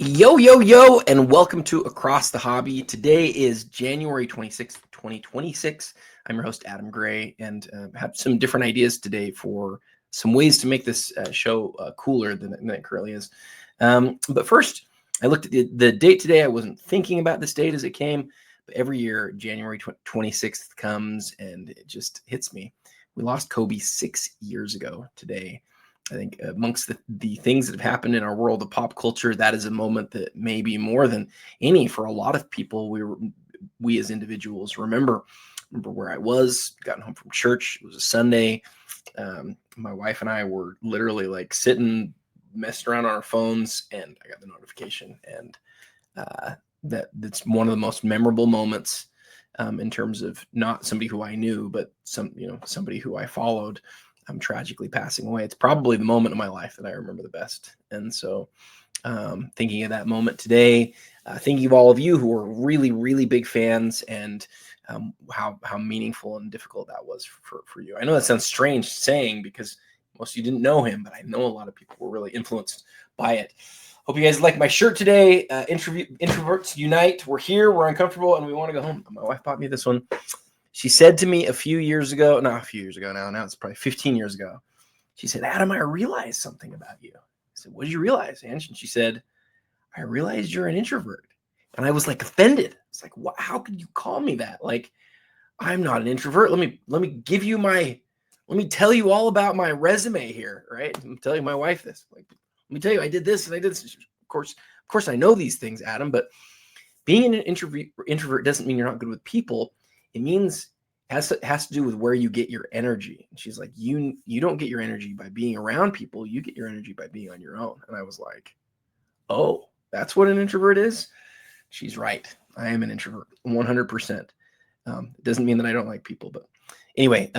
Yo, yo, yo, and welcome to Across the Hobby. Today is January 26th, 2026. I'm your host, Adam Gray, and have some different ideas today for some ways to make this show cooler than it currently is. But first, I looked at the date today. I wasn't thinking about this date as it came, but every year, January 26th comes and it just hits me. We lost Kobe 6 years ago today. I think amongst the things that have happened in our world of pop culture, that is a moment that maybe more than any for a lot of people, we as individuals remember where I was, gotten home from church. It was a Sunday. My wife and I were literally like sitting, messing around on our phones, and I got the notification. And that's one of the most memorable moments in terms of not somebody who I knew, but somebody who I followed. I'm tragically passing away. It's probably the moment of my life that I remember the best. And so thinking of that moment today, thinking of all of you who are really, really big fans and how meaningful and difficult that was for you. I know that sounds strange saying because most of you didn't know him, but I know a lot of people were really influenced by it. Hope you guys like my shirt today. Introverts Unite. We're here. We're uncomfortable and we want to go home. My wife bought me this one. She said to me not a few years ago now it's probably 15 years ago. She said, Adam, I realized something about you. I said, what did you realize, Ange? And she said, I realized you're an introvert. And I was like offended. It's like, what? How could you call me that? Like, I'm not an introvert. Let me tell you all about my resume here, right? I'm telling my wife this. Like, let me tell you, I did this and I did this. Of course, I know these things, Adam, but being an introvert doesn't mean you're not good with people. It means has to do with where you get your energy. And she's like, you don't get your energy by being around people. You get your energy by being on your own. And I was like, oh, that's what an introvert is? She's right. I am an introvert, 100%. It doesn't mean that I don't like people, but anyway,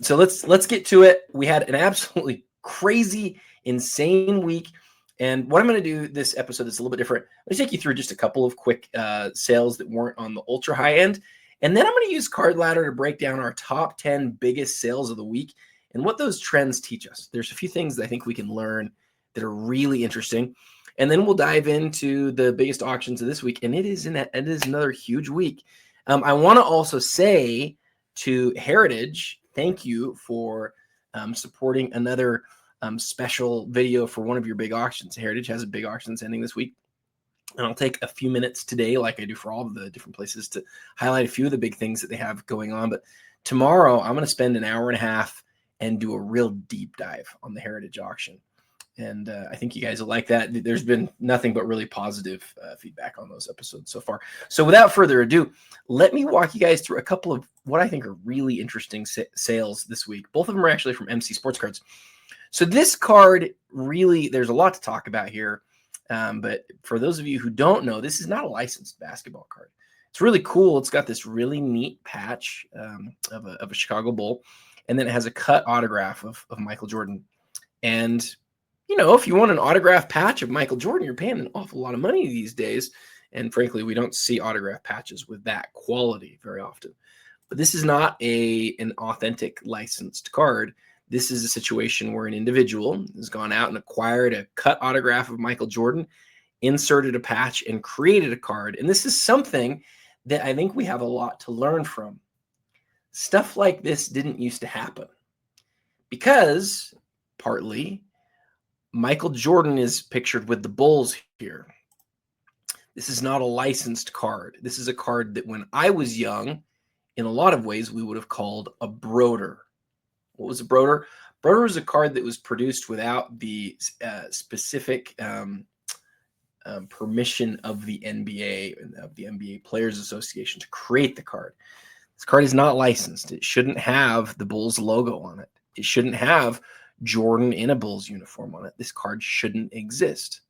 so let's get to it. We had an absolutely crazy, insane week. And what I'm going to do this episode is a little bit different. I'm going to take you through just a couple of quick sales that weren't on the ultra high end. And then I'm going to use Card Ladder to break down our top 10 biggest sales of the week and what those trends teach us. There's a few things that I think we can learn that are really interesting. And then we'll dive into the biggest auctions of this week. And it is another huge week. I want to also say to Heritage, thank you for supporting another special video for one of your big auctions. Heritage has a big auction ending this week. And I'll take a few minutes today, like I do for all of the different places, to highlight a few of the big things that they have going on. But tomorrow, I'm going to spend an hour and a half and do a real deep dive on the Heritage auction. And I think you guys will like that. There's been nothing but really positive feedback on those episodes so far. So without further ado, let me walk you guys through a couple of what I think are really interesting sales this week. Both of them are actually from MC Sports Cards. So this card, really, there's a lot to talk about here. But for those of you who don't know, this is not a licensed basketball card. It's really cool. It's got this really neat patch of a Chicago Bull, and then it has a cut autograph of Michael Jordan. And, if you want an autograph patch of Michael Jordan, you're paying an awful lot of money these days. And frankly, we don't see autograph patches with that quality very often. But this is not an authentic licensed card. This is a situation where an individual has gone out and acquired a cut autograph of Michael Jordan, inserted a patch, and created a card. And this is something that I think we have a lot to learn from. Stuff like this didn't used to happen because, partly, Michael Jordan is pictured with the Bulls here. This is not a licensed card. This is a card that when I was young, in a lot of ways, we would have called a broder. What was a broder? Broder was a card that was produced without the specific permission of the NBA and of the NBA Players Association to create the card. This card is not licensed. It shouldn't have the Bulls logo on it. It shouldn't have Jordan in a Bulls uniform on it. This card shouldn't exist.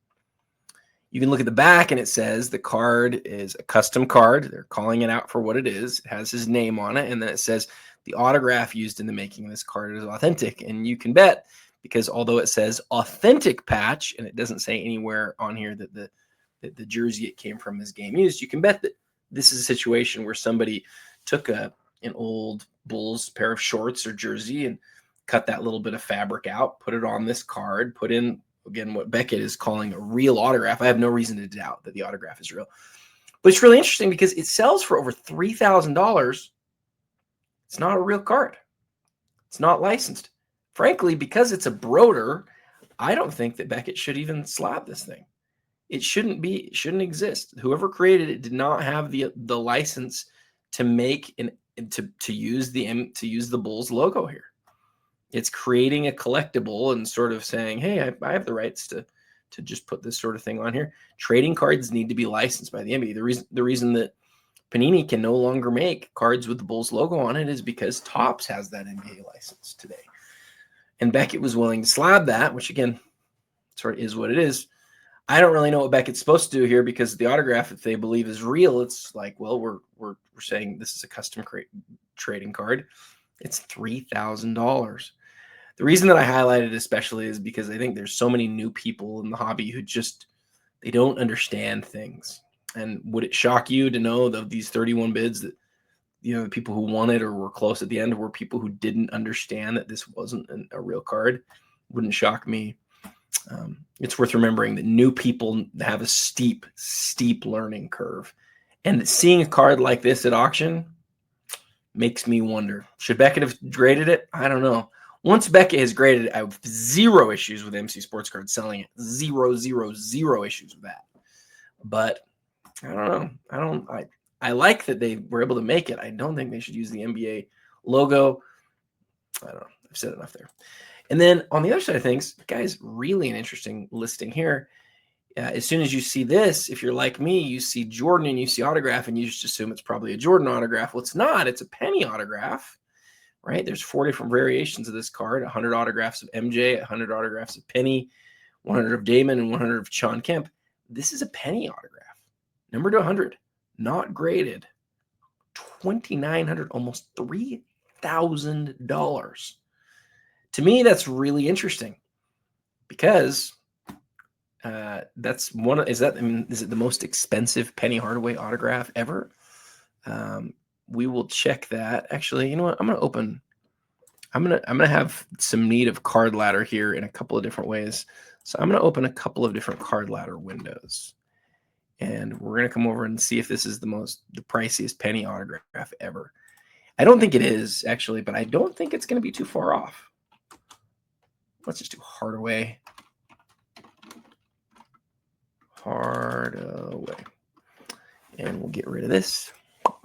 You can look at the back and it says the card is a custom card. They're calling it out for what it is. It has his name on it. And then it says the autograph used in the making of this card is authentic. And you can bet, because although it says authentic patch, and it doesn't say anywhere on here that the jersey it came from is game used, you can bet that this is a situation where somebody took an old Bulls pair of shorts or jersey and cut that little bit of fabric out, put it on this card, put in again, what Beckett is calling a real autograph. I have no reason to doubt that the autograph is real. But it's really interesting because it sells for over $3,000. It's not a real card. It's not licensed. Frankly, because it's a broder, I don't think that Beckett should even slab this thing. It shouldn't exist. Whoever created it did not have the license to make to use the Bulls logo here. It's creating a collectible and sort of saying, hey, I have the rights to just put this sort of thing on here. Trading cards need to be licensed by the NBA. The reason that Panini can no longer make cards with the Bulls logo on it is because Topps has that NBA license today. And Beckett was willing to slab that, which again, sort of is what it is. I don't really know what Beckett's supposed to do here because the autograph, if they believe is real, it's like, well, we're saying this is a custom trading card. It's $3,000. The reason that I highlighted especially is because I think there's so many new people in the hobby who they don't understand things. And would it shock you to know that these 31 bids that, the people who won it or were close at the end were people who didn't understand that this wasn't a real card? Wouldn't shock me. It's worth remembering that new people have a steep learning curve. And seeing a card like this at auction makes me wonder, should Beckett have graded it? I don't know. Once Beckett has graded it, I have zero issues with MC Sports Cards selling it. Zero issues with that. But I don't know. I like that they were able to make it. I don't think they should use the NBA logo. I don't know. I've said enough there. And then on the other side of things, guys, really an interesting listing here. As soon as you see this, if you're like me, you see Jordan and you see autograph and you just assume it's probably a Jordan autograph. Well, it's not. It's a penny autograph, right? There's 4 different variations of this card, 100 autographs of MJ, 100 autographs of Penny, 100 of Damon, and 100 of Sean Kemp. This is a penny autograph, numbered to 100, not graded, $2,900, almost $3,000. To me, that's really interesting because that's one. Is it the most expensive Penny Hardaway autograph ever? We will check that. Actually, you know what? I'm gonna have some need of card ladder here in a couple of different ways. So I'm gonna open a couple of different card ladder windows, and we're gonna come over and see if this is the priciest penny autograph ever. I don't think it is actually, but I don't think it's gonna be too far off. Let's just do Hardaway. And we'll get rid of this,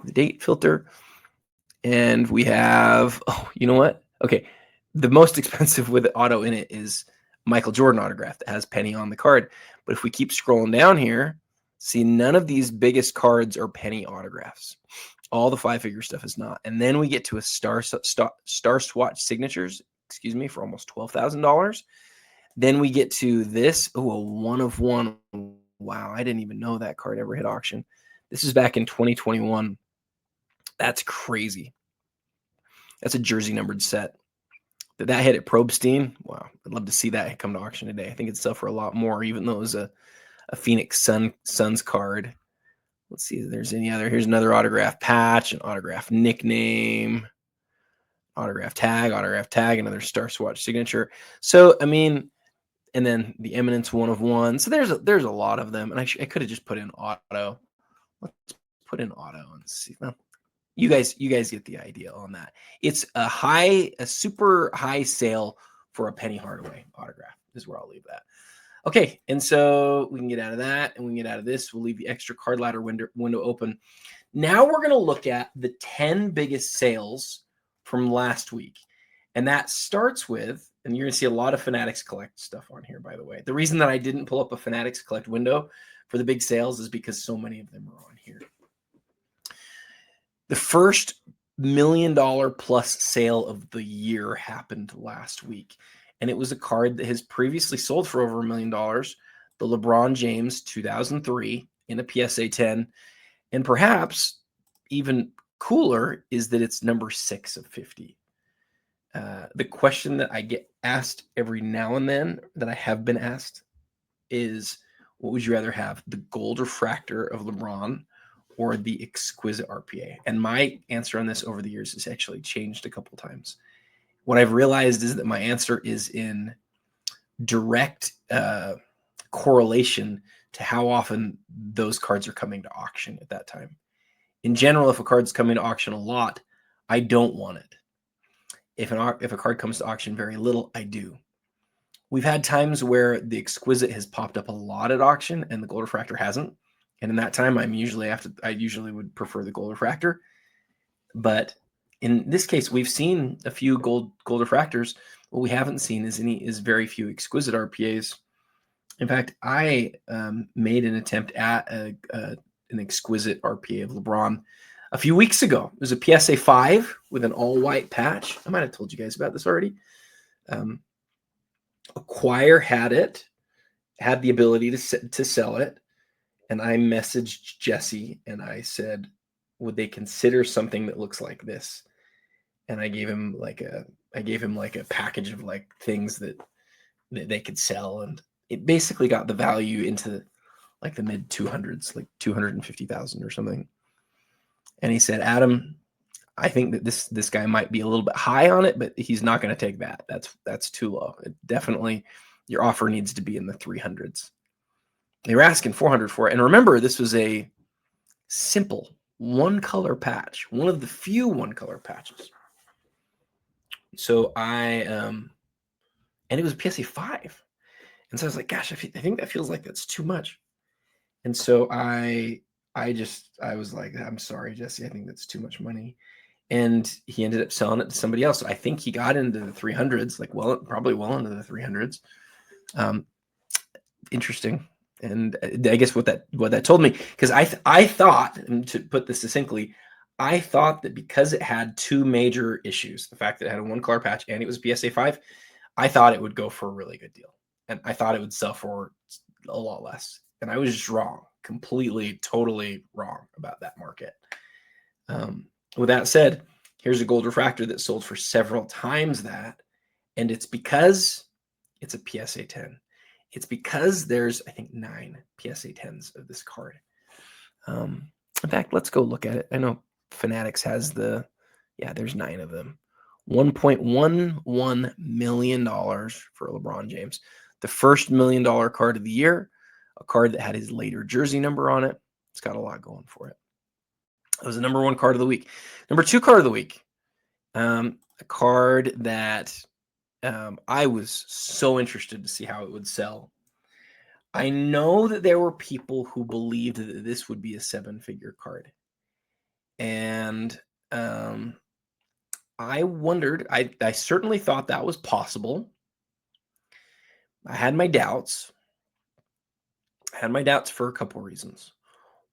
the date filter. And we have, you know what? Okay. The most expensive with auto in it is Michael Jordan autograph that has penny on the card. But if we keep scrolling down here, see, none of these biggest cards are penny autographs. All the 5-figure stuff is not. And then we get to a star swatch signatures, for almost $12,000. Then we get to this, a 1-of-1. Wow, I didn't even know that card ever hit auction. This is back in 2021. That's crazy. That's a jersey numbered set. Did that hit at Probstein? Wow, I'd love to see that come to auction today. I think it'd sell for a lot more, even though it was a Phoenix Suns card. Let's see if there's any other. Here's another autograph patch, an autograph nickname, autograph tag, another star swatch signature. So, and then the Eminence 1-of-1. So there's a lot of them. And I could have just put in auto. Let's put in auto and see. Well, you guys get the idea on that. It's a super high sale for a Penny Hardaway autograph is where I'll leave that. Okay. And so we can get out of that and we can get out of this. We'll leave the extra card ladder window open. Now we're going to look at the 10 biggest sales from last week. And that starts with, and you're going to see a lot of Fanatics Collect stuff on here, by the way. The reason that I didn't pull up a Fanatics Collect window for the big sales is because so many of them are on here. The first $1 million plus sale of the year happened last week. And it was a card that has previously sold for over $1 million. The LeBron James 2003 in a PSA 10. And perhaps even cooler is that it's number 6 of 50. The question that I get asked every now and then, that I have been asked, is what would you rather have, the gold refractor of LeBron or the exquisite RPA? And my answer on this over the years has actually changed a couple times. What I've realized is that my answer is in direct correlation to how often those cards are coming to auction at that time. In general, if a card's coming to auction a lot, I don't want it. If a card comes to auction very little, I do. We've had times where the exquisite has popped up a lot at auction and the gold refractor hasn't. And in that time, I usually would prefer the gold refractor. But in this case, we've seen a few gold refractors. What we haven't seen is very few exquisite RPAs. In fact, I made an attempt at an exquisite RPA of LeBron a few weeks ago. It was a PSA 5 with an all-white patch. I might have told you guys about this already. Acquire had the ability to sell it, and I messaged Jesse and I said, would they consider something that looks like this? And I gave him like a package of like things that they could sell, and it basically got the value into like the mid 200s, like 250,000 or something. And he said, Adam, I think that this guy might be a little bit high on it, but he's not going to take that. That's too low. Definitely, your offer needs to be in the 300s. They were asking 400 for it. And remember, this was a simple one color patch, one of the few one color patches. So and it was a PSA 5. And so I was like, gosh, I think that feels like that's too much. And so I was like, I'm sorry, Jesse, I think that's too much money. And he ended up selling it to somebody else. So I think he got into the 300s, like probably well into the 300s. Interesting. And I guess what that told me, because I thought, and to put this succinctly, I thought that because it had two major issues, the fact that it had a one color patch and it was PSA 5, I thought it would go for a really good deal. And I thought it would sell for a lot less. And I was just wrong, completely, totally wrong about that market. With that said, here's a gold refractor that sold for several times that. And it's because it's a PSA 10. It's because there's, I think, 9 PSA 10s of this card. In fact, let's go look at it. I know Fanatics has there's 9 of them. $1.11 million for LeBron James. The first $1 million card of the year, a card that had his later jersey number on it. It's got a lot going for it. It was the number 1 card of the week. Number 2 card of the week, a card that I was so interested to see how it would sell. I know that there were people who believed that this would be a 7-figure card. And I wondered, I certainly thought that was possible. I had my doubts. I had my doubts for a couple of reasons.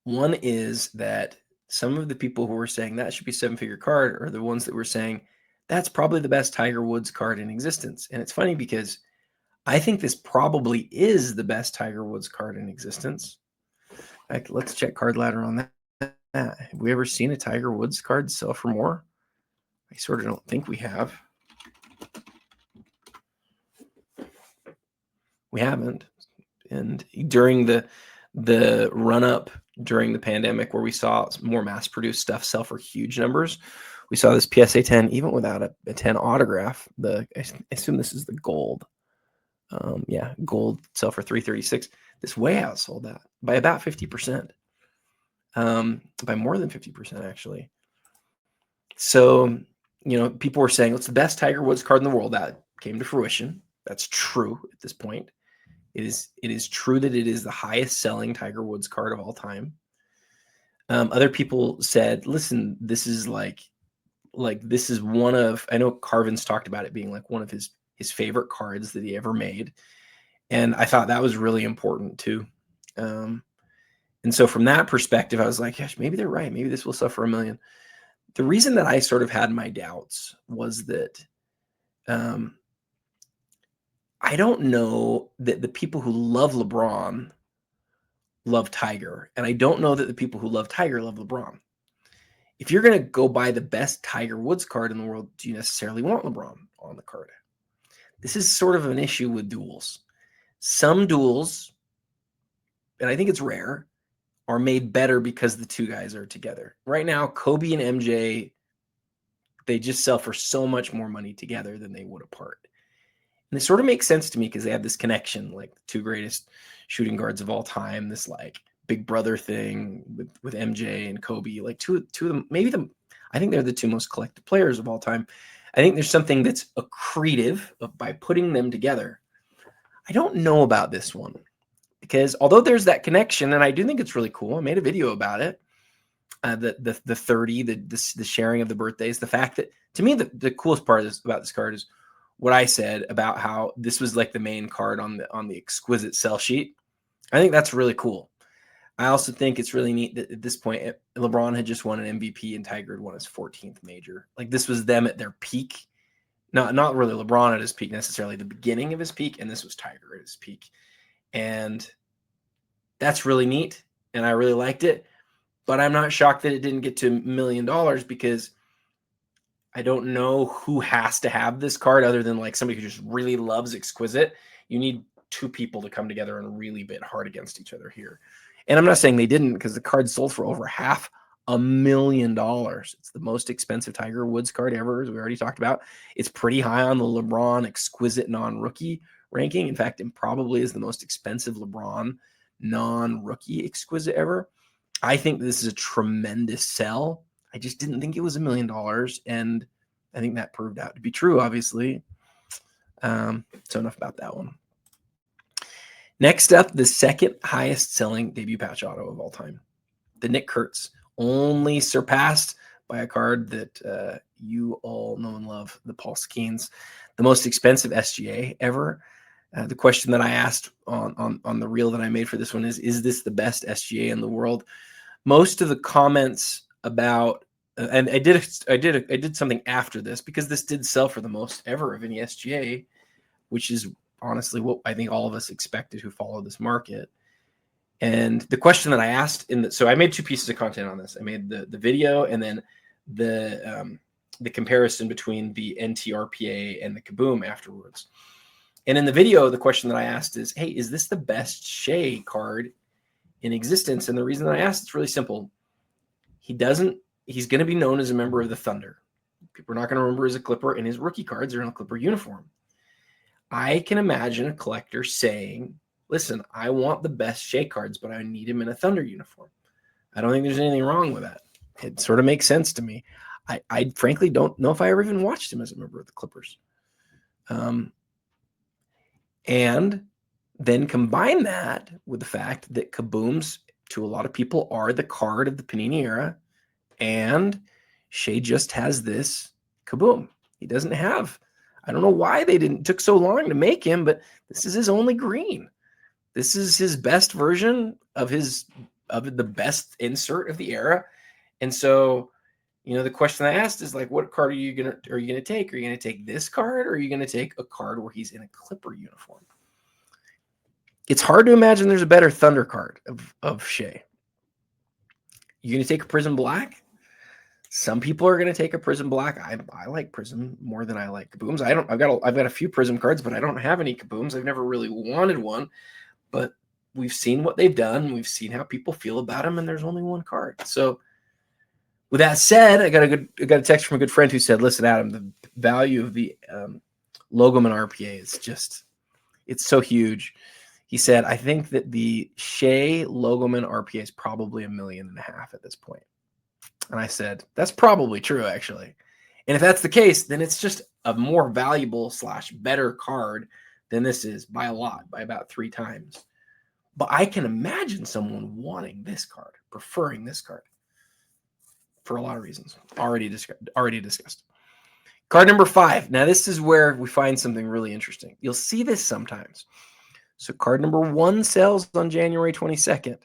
One is that some of the people who were saying that should be a 7-figure card are the ones that were saying that's probably the best Tiger Woods card in existence. And it's funny because I think this probably is the best Tiger Woods card in existence. Like, let's check Card Ladder on that. Have we ever seen a Tiger Woods card sell for more? I sort of don't think we have. We haven't. And during the run-up during the pandemic where we saw more mass-produced stuff sell for huge numbers, we saw this PSA 10, even without a 10 autograph. I assume this is the gold. Gold sell for $336. This way outsold that by about 50%. By more than 50%, actually. So, people were saying it's the best Tiger Woods card in the world. That came to fruition. That's true at this point. It is true that it is the highest selling Tiger Woods card of all time. Other people said, listen, this is like this is one of, I know Carvin's talked about it being like one of his favorite cards that he ever made. And I thought that was really important too. And so from that perspective, I was like, gosh, maybe they're right. Maybe this will sell for $1 million. The reason that I sort of had my doubts was that I don't know that the people who love LeBron love Tiger. And I don't know that the people who love Tiger love LeBron. If you're going to go buy the best Tiger Woods card in the world, do you necessarily want LeBron on the card? This is sort of an issue with duels. Some duels, and I think it's rare, are made better because the two guys are together. Right now, Kobe and MJ, they just sell for so much more money together than they would apart. And they sort of make sense to me because they have this connection, like the two greatest shooting guards of all time, this like big brother thing with MJ and Kobe, like two of them, I think they're the two most collected players of all time. I think there's something that's accretive by putting them together. I don't know about this one because although there's that connection, and I do think it's really cool. I made a video about it. The 30, the sharing of the birthdays, the fact that to me the coolest part about this card is what I said about how this was like the main card on the exquisite sell sheet. I think that's really cool. I also think it's really neat that at this point, LeBron had just won an MVP and Tiger had won his 14th major. Like this was them at their peak. Not really LeBron at his peak necessarily, the beginning of his peak, and this was Tiger at his peak. And that's really neat, and I really liked it. But I'm not shocked that it didn't get to $1 million because I don't know who has to have this card other than like somebody who just really loves exquisite. You need two people to come together and really bid hard against each other here. And I'm not saying they didn't because the card sold for over $500,000. It's the most expensive Tiger Woods card ever, as we already talked about. It's pretty high on the LeBron exquisite non-rookie ranking. In fact, it probably is the most expensive LeBron non-rookie exquisite ever. I think this is a tremendous sell. I just didn't think it was $1 million. And I think that proved out to be true, obviously. So enough about that one. Next up, the second highest selling debut patch auto of all time. The Nick Kurtz, only surpassed by a card that you all know and love, the Paul Skeens, the most expensive SGA ever. The question that I asked on the reel that I made for this one is this the best SGA in the world? Most of the comments about, and I did something after this because this did sell for the most ever of any SGA, which is honestly what I think all of us expected who follow this market. And the question that I asked so I made two pieces of content on this. I made the video and then the comparison between the NTRPA and the Kaboom afterwards. And in the video, the question that I asked is, hey, is this the best Shai card in existence? And the reason that I asked, it's really simple. He's going to be known as a member of the Thunder. People are not going to remember as a Clipper, and his rookie cards are in a Clipper uniform. I can imagine a collector saying, listen, I want the best Shai cards, but I need him in a Thunder uniform. I don't think there's anything wrong with that. It sort of makes sense to me. I frankly don't know if I ever even watched him as a member of the Clippers. And then combine that with the fact that Kabooms, to a lot of people, are the card of the Panini era, and Shai just has this Kaboom. He doesn't have, I don't know why they took so long to make him, but this is his only green. This is his best version of the best insert of the era. And so, the question I asked is like, what card are you gonna take? Are you gonna take this card, or are you gonna take a card where he's in a Clipper uniform? It's hard to imagine there's a better Thunder card of Shai. You're gonna take a Prism Black? Some people are going to take a Prism Black. I like Prism more than I like Kabooms. I've got a few Prism cards, but I don't have any Kabooms. I've never really wanted one, but we've seen what they've done. We've seen how people feel about them, and there's only one card. So with that said, I got a text from a good friend who said, listen, Adam, the value of the Logoman RPA is just, it's so huge. He said, I think that the Shai Logoman RPA is probably $1.5 million at this point. And I said, that's probably true, actually. And if that's the case, then it's just a more valuable / better card than this is by a lot, by about 3 times. But I can imagine someone wanting this card, preferring this card for a lot of reasons already discussed. Card number 5. Now, this is where we find something really interesting. You'll see this sometimes. So card number 1 sells on January 22nd.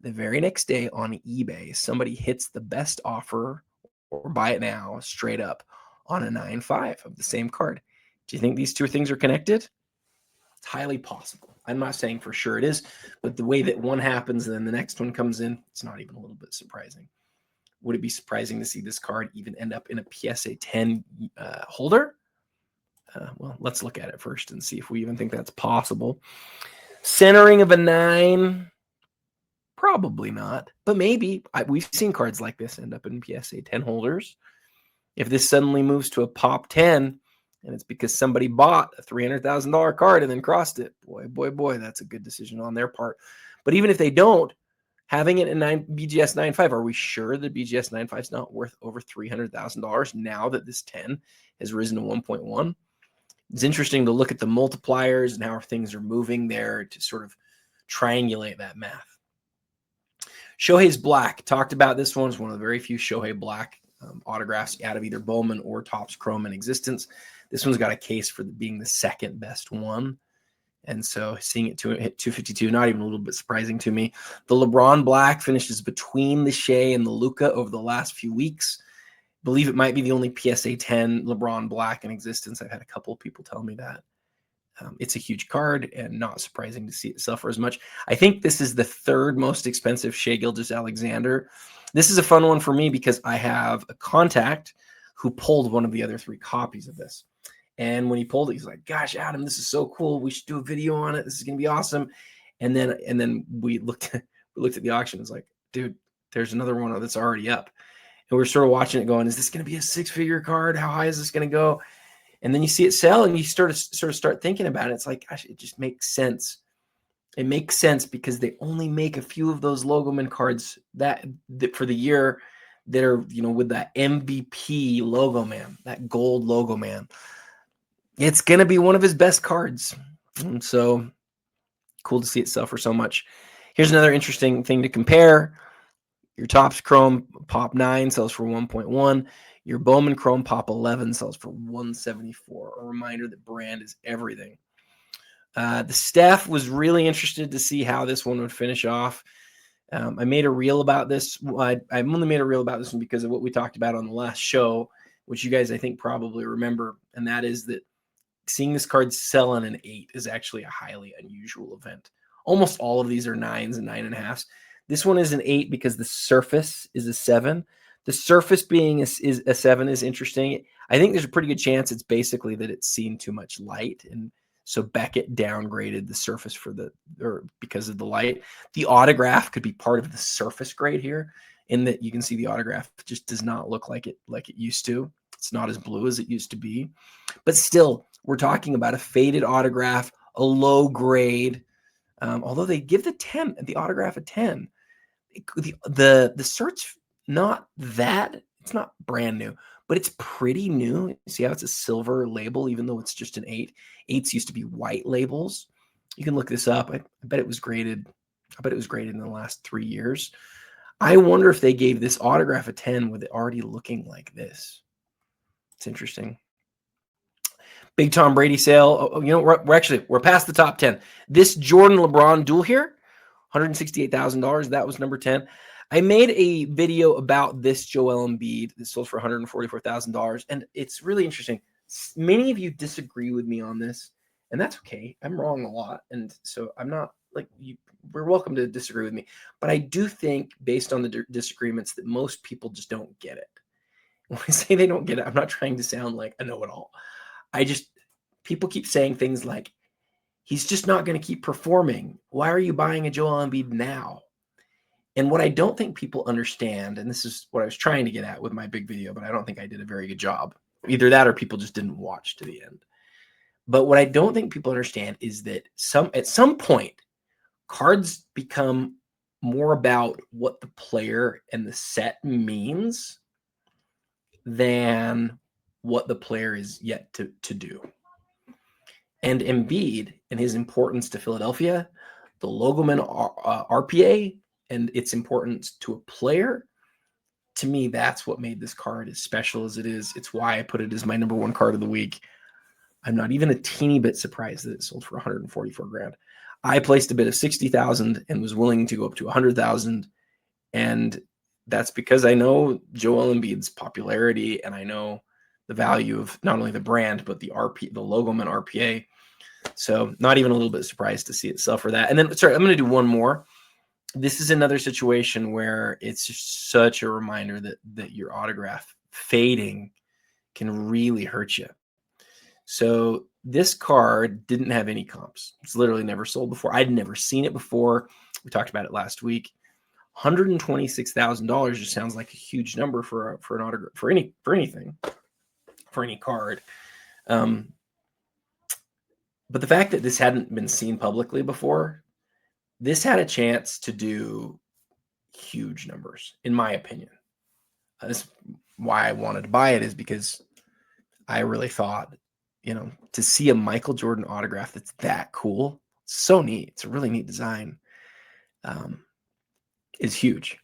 The very next day on eBay, somebody hits the best offer or buy it now straight up on a 9.5 of the same card. Do you think these two things are connected? It's highly possible. I'm not saying for sure it is, but the way that one happens and then the next one comes in, it's not even a little bit surprising. Would it be surprising to see this card even end up in a PSA 10 holder? Well, let's look at it first and see if we even think that's possible. Centering of a 9. Probably not, but maybe. We've seen cards like this end up in PSA 10 holders. If this suddenly moves to a pop 10, And it's because somebody bought a $300,000 card and then crossed it. Boy, that's a good decision on their part. But even if they don't, having it in BGS 9.5, are we sure the BGS 9.5 is not worth over $300,000 now that this 10 has risen to 1.1? It's interesting to look at the multipliers and how things are moving there to sort of triangulate that math. Shohei's Black, talked about this one. It's one of the very few Shohei Black autographs out of either Bowman or Topps Chrome in existence. This one's got a case for being the second best one. And so seeing it hit 252, not even a little bit surprising to me. The LeBron Black finishes between the Shai and the Luka over the last few weeks. I believe it might be the only PSA 10 LeBron Black in existence. I've had a couple of people tell me that. It's a huge card and not surprising to see it sell for as much. I think this is the third most expensive Shai Gilgeous-Alexander. This is a fun one for me because I have a contact who pulled one of the other 3 copies of this. And when he pulled it, he's like, gosh, Adam, this is so cool. We should do a video on it. This is going to be awesome. And then we looked at the auction. It's like, dude, there's another one that's already up. And we're sort of watching it going, is this going to be a 6-figure card? How high is this going to go? And then you see it sell and you start thinking about it. It's like, gosh, it just makes sense. It makes sense because they only make a few of those Logoman cards that for the year that are, with that MVP logo man, that gold logo man. It's going to be one of his best cards. And so cool to see it sell for so much. Here's another interesting thing to compare. Your Topps Chrome Pop 9 sells for 1.1. Your Bowman Chrome Pop 11 sells for 174. A reminder that brand is everything. The staff was really interested to see how this one would finish off. I made a reel about this. I only made a reel about this one because of what we talked about on the last show, which you guys, I think, probably remember. And that is that seeing this card sell on an 8 is actually a highly unusual event. Almost all of these are 9s and 9.5s. This one is an 8 because the surface is a 7. The surface being is a 7 is interesting. I think there's a pretty good chance it's basically that it's seen too much light, and so Beckett downgraded the surface because of the light. The autograph could be part of the surface grade here, in that you can see the autograph just does not look like it used to. It's not as blue as it used to be, but still, we're talking about a faded autograph, a low grade. Although they give the autograph a 10. The cert's not that, it's not brand new, but it's pretty new. See how it's a silver label, even though it's just an 8. 8s used to be white labels. You can look this up. I bet it was graded. I bet it was graded in the last 3 years. I wonder if they gave this autograph a 10 with it already looking like this. It's interesting. Big Tom Brady sale. We're past the top 10. This Jordan LeBron duel here, $168,000. That was number 10. I made a video about this Joel Embiid that sold for $144,000, and it's really interesting. Many of you disagree with me on this, and that's okay. I'm wrong a lot, and so I'm not like you. We're welcome to disagree with me, but I do think, based on the disagreements, that most people just don't get it. When I say they don't get it, I'm not trying to sound like a know-it-all. People keep saying things like, he's just not going to keep performing. Why are you buying a Joel Embiid now? And what I don't think people understand, and this is what I was trying to get at with my big video, but I don't think I did a very good job. Either that or people just didn't watch to the end. But what I don't think people understand is that at some point, cards become more about what the player and the set means than what the player is yet to do. And Embiid and his importance to Philadelphia, the Logoman RPA, and its importance to a player, to me, that's what made this card as special as it is. It's why I put it as my number 1 card of the week. I'm not even a teeny bit surprised that it sold for $144,000. I placed a bid of $60,000 and was willing to go up to $100,000, and that's because I know Joel Embiid's popularity, and I know the value of not only the brand but the Logoman RPA. So not even a little bit surprised to see it sell for that. And then, sorry, I'm going to do one more. This is another situation where it's just such a reminder that your autograph fading can really hurt you. So this card didn't have any comps. It's literally never sold before. I'd never seen it before. We talked about it last week. $126,000 just sounds like a huge number for an autograph, for anything, for any card. But the fact that this hadn't been seen publicly before, this had a chance to do huge numbers, in my opinion. That's why I wanted to buy it, is because I really thought, to see a Michael Jordan autograph that's that cool, so neat. It's a really neat design. Is huge.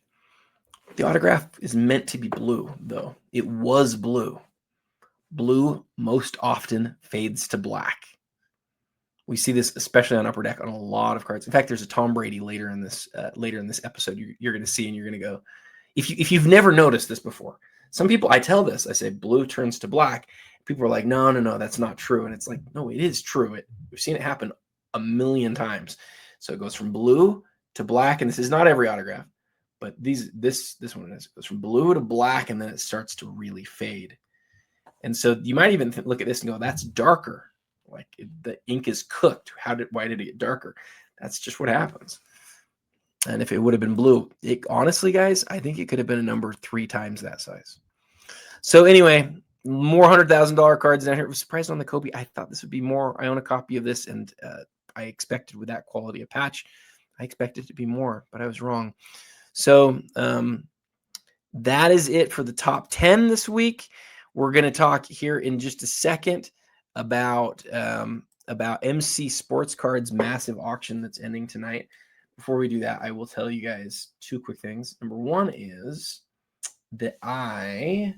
The autograph is meant to be blue, though. It was blue. Blue most often fades to black. We see this especially on Upper Deck on a lot of cards. In fact, there's a Tom Brady later in this episode you're going to see, and you're going to go, if you've never noticed this before. Some people, I tell this, I say blue turns to black. People are like, no, that's not true. And it's like, no, it is true. We've seen it happen a million times. So it goes from blue to black, and this is not every autograph, but this one is. It goes from blue to black, and then it starts to really fade. And so you might even look at this and go, that's darker. Like the ink is cooked. Why did it get darker? That's just what happens. And if it would have been blue, honestly, guys, I think it could have been a number 3 times that size. So anyway, more $100,000 cards down here. I was surprised on the Kobe. I thought this would be more. I own a copy of this, and I expected with that quality of patch, I expected it to be more, but I was wrong. So that is it for the top 10 this week. We're going to talk here in just a second about MC Sports Cards' massive auction that's ending tonight. Before we do that, I will tell you guys 2 quick things. Number 1 is that I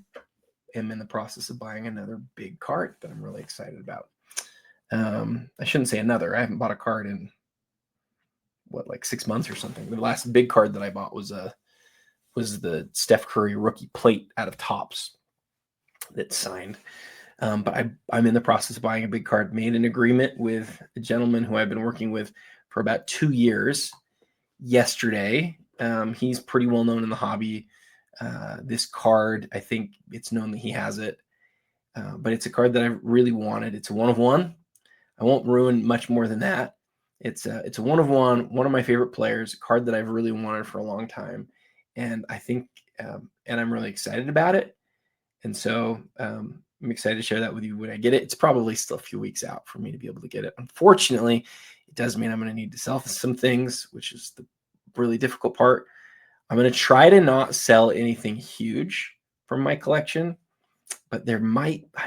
am in the process of buying another big card that I'm really excited about. I shouldn't say another. I haven't bought a card in like 6 months or something. The last big card that I bought was the Steph Curry rookie plate out of Topps that's signed. But I'm in the process of buying a big card. Made an agreement with a gentleman who I've been working with for about 2 years yesterday. He's pretty well known in the hobby. This card, I think it's known that he has it, but it's a card that I really wanted. It's a 1 of 1. I won't ruin much more than that. It's a 1 of 1, one of my favorite players, a card that I've really wanted for a long time. And I think, and I'm really excited about it. And so I'm excited to share that with you when I get it. It's probably still a few weeks out for me to be able to get it. Unfortunately, it does mean I'm going to need to sell some things, which is the really difficult part. I'm going to try to not sell anything huge from my collection, but I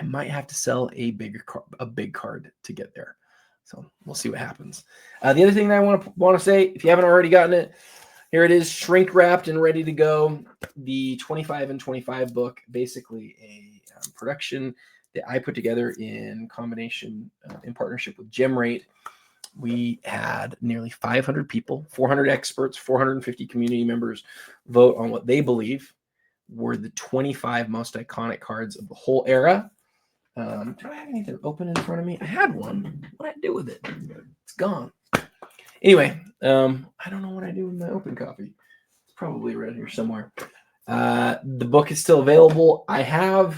might have to sell a big card to get there. So we'll see what happens. The other thing that I want to say, if you haven't already gotten it, here it is, shrink wrapped and ready to go. The 25 and 25 book, basically a production that I put together in partnership with GemRate. We had nearly 500 people, 400 experts, 450 community members vote on what they believe were the 25 most iconic cards of the whole era. Do I have anything open in front of me? I had one. What did I do with it? It's gone. Anyway, I don't know what I do with my open copy. It's probably around here somewhere. The book is still available. The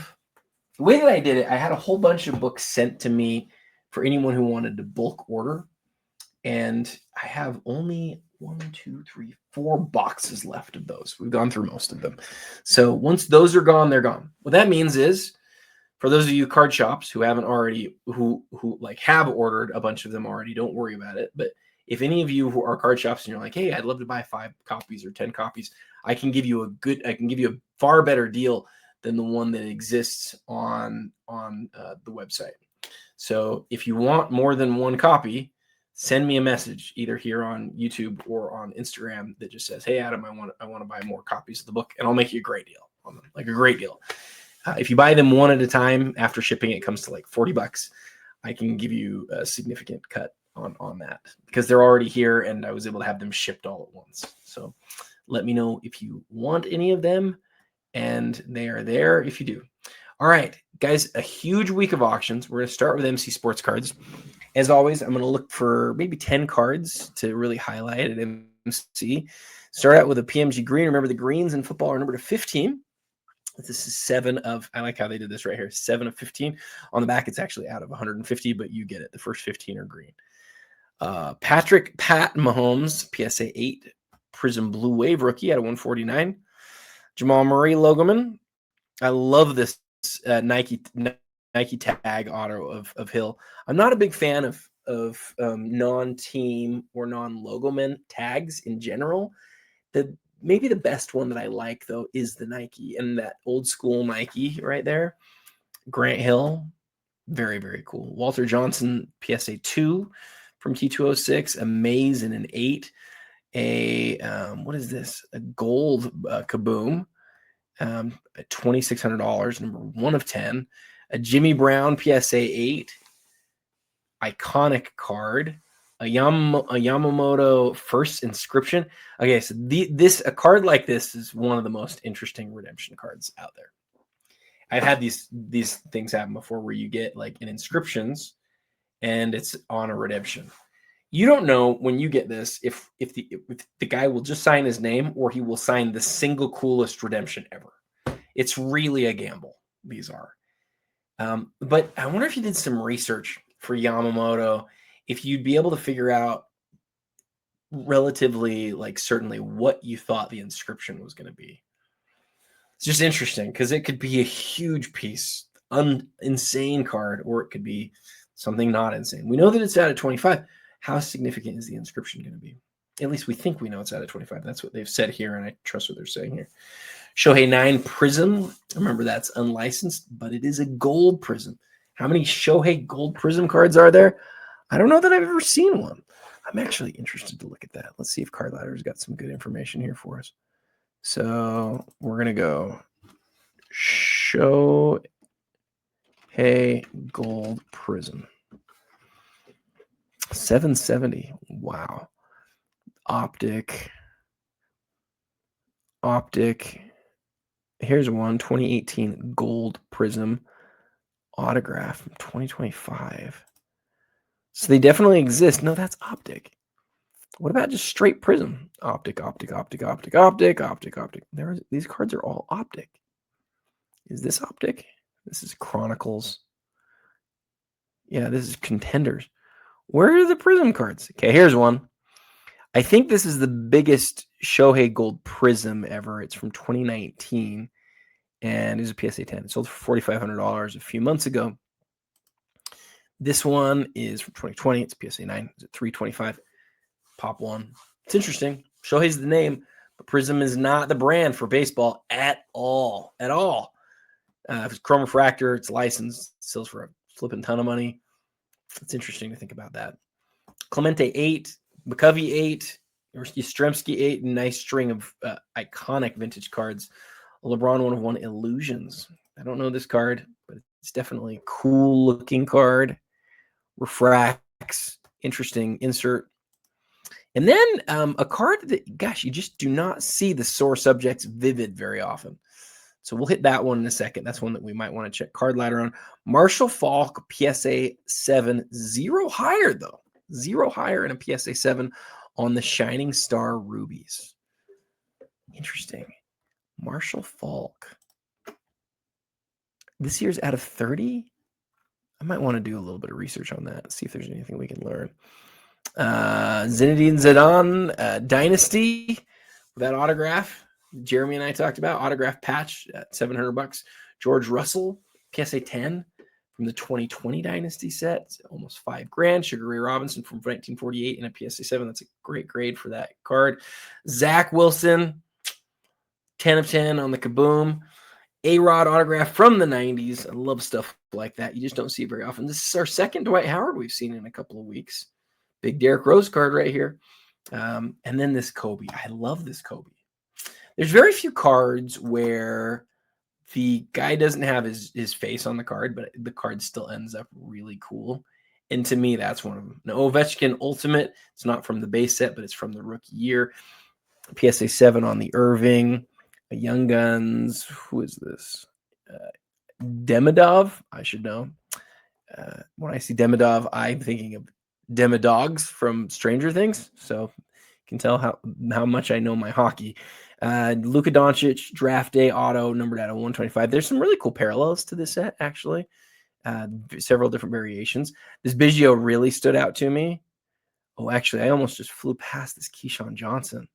way that I did it, I had a whole bunch of books sent to me for anyone who wanted to bulk order. And I have only 4 boxes left of those. We've gone through most of them. So once those are gone, they're gone. What that means is, for those of you card shops who haven't already, who have ordered a bunch of them already, don't worry about it. But if any of you who are card shops and you're like, hey, I'd love to buy 5 copies or 10 copies, I can give you a far better deal than the one that exists on the website. So if you want more than 1 copy, send me a message either here on YouTube or on Instagram that just says, hey, Adam, I want to buy more copies of the book, and I'll make you a great deal on them, like a great deal. If you buy them one at a time, after shipping, it comes to like $40. I can give you a significant cut on that because they're already here and I was able to have them shipped all at once. So let me know if you want any of them, and they are there if you do. All right, guys, a huge week of auctions. We're going to start with MC Sports Cards. As always, I'm going to look for maybe 10 cards to really highlight at MC. Start out with a PMG green. Remember, the greens in football are numbered to 15. This is 7 of, I like how they did this right here, 7 of 15. On the back, it's actually out of 150, but you get it. The first 15 are green. Pat Mahomes, PSA 8, Prism Blue Wave rookie out of 149. Jamal Murray Logoman. I love this Nike Nike tag auto of Hill. I'm not a big fan of non-team or non-logo men tags in general. Maybe the best one that I like though is the Nike, and that old school Nike right there. Grant Hill, very, very cool. Walter Johnson PSA 2 from T206, amazing an 8. What is this? A gold Kaboom at $2,600, number 1 of 10. A Jimmy Brown PSA 8, iconic card. A Yamamoto first inscription. Okay, so a card like this is one of the most interesting redemption cards out there. I've had these things happen before where you get like an inscriptions and it's on a redemption. You don't know when you get this if the guy will just sign his name or he will sign the single coolest redemption ever. It's really a gamble. These are. But I wonder if you did some research for Yamamoto, if you'd be able to figure out relatively, like certainly, what you thought the inscription was going to be. It's just interesting because it could be a huge piece, insane card, or it could be something not insane. We know that it's out of 25. How significant is the inscription going to be? At least we think we know it's out of 25. That's what they've said here, and I trust what they're saying here. Shohei 9 Prism. Remember, that's unlicensed, but it is a gold prism. How many Shohei gold prism cards are there? I don't know that I've ever seen one. I'm actually interested to look at that. Let's see if Card Ladder's got some good information here for us. So we're going to go Shohei gold prism. 770. Wow. Optic. Here's one 2018 gold prism autograph from 2025. So they definitely exist. No, that's optic. What about just straight prism? Optic. These cards are all optic. Is this optic? This is Chronicles. Yeah, this is Contenders. Where are the prism cards? Okay, here's one. I think this is the biggest Shohei gold prism ever. It's from 2019, and it's a PSA 10. It sold for $4,500 a few months ago. This one is from 2020. It's PSA 9. It's at $325. Pop one. It's interesting. Shohei's the name, but Prism is not the brand for baseball at all. If it's Chrome Refractor, it's licensed. It sells for a flipping ton of money. It's interesting to think about that. Clemente 8, McCovey 8, Yastrzemski 8, nice string of iconic vintage cards. LeBron 1 of 1 Illusions. I don't know this card, but it's definitely a cool looking card. Refracts, interesting insert. And then a card that, gosh, you just do not see the sore subjects vivid very often. So we'll hit that one in a second. That's one that we might want to check Card Ladder on. Marshall Faulk, PSA 7, 0 higher though. 0 higher in a PSA 7 on the Shining Star Rubies. Interesting. Marshall Faulk. This year's out of 30. I might want to do a little bit of research on that. See if there's anything we can learn. Zinedine Zidane Dynasty. That autograph Jeremy and I talked about. Autograph patch at $700. George Russell, PSA 10 from the 2020 Dynasty set. It's almost $5,000. Sugar Ray Robinson from 1948 in a PSA 7. That's a great grade for that card. Zach Wilson, 10 of 10 on the Kaboom. A-Rod autograph from the 90s. I love stuff like that. You just don't see it very often. This is our second Dwight Howard we've seen in a couple of weeks. Big Derrick Rose card right here. And then this Kobe. I love this Kobe. There's very few cards where the guy doesn't have his face on the card, but the card still ends up really cool. And to me, that's one of them. Now, Ovechkin Ultimate. It's not from the base set, but it's from the rookie year. PSA 7 on the Irving. Young Guns. Who is this? Demidov. I should know. When I see Demidov, I'm thinking of Demodogs from Stranger Things. So you can tell how much I know my hockey. Luka Doncic draft day auto numbered out of 125. There's some really cool parallels to this set, actually. Several different variations. This Biggio really stood out to me. Oh, actually, I almost just flew past this Keyshawn Johnson.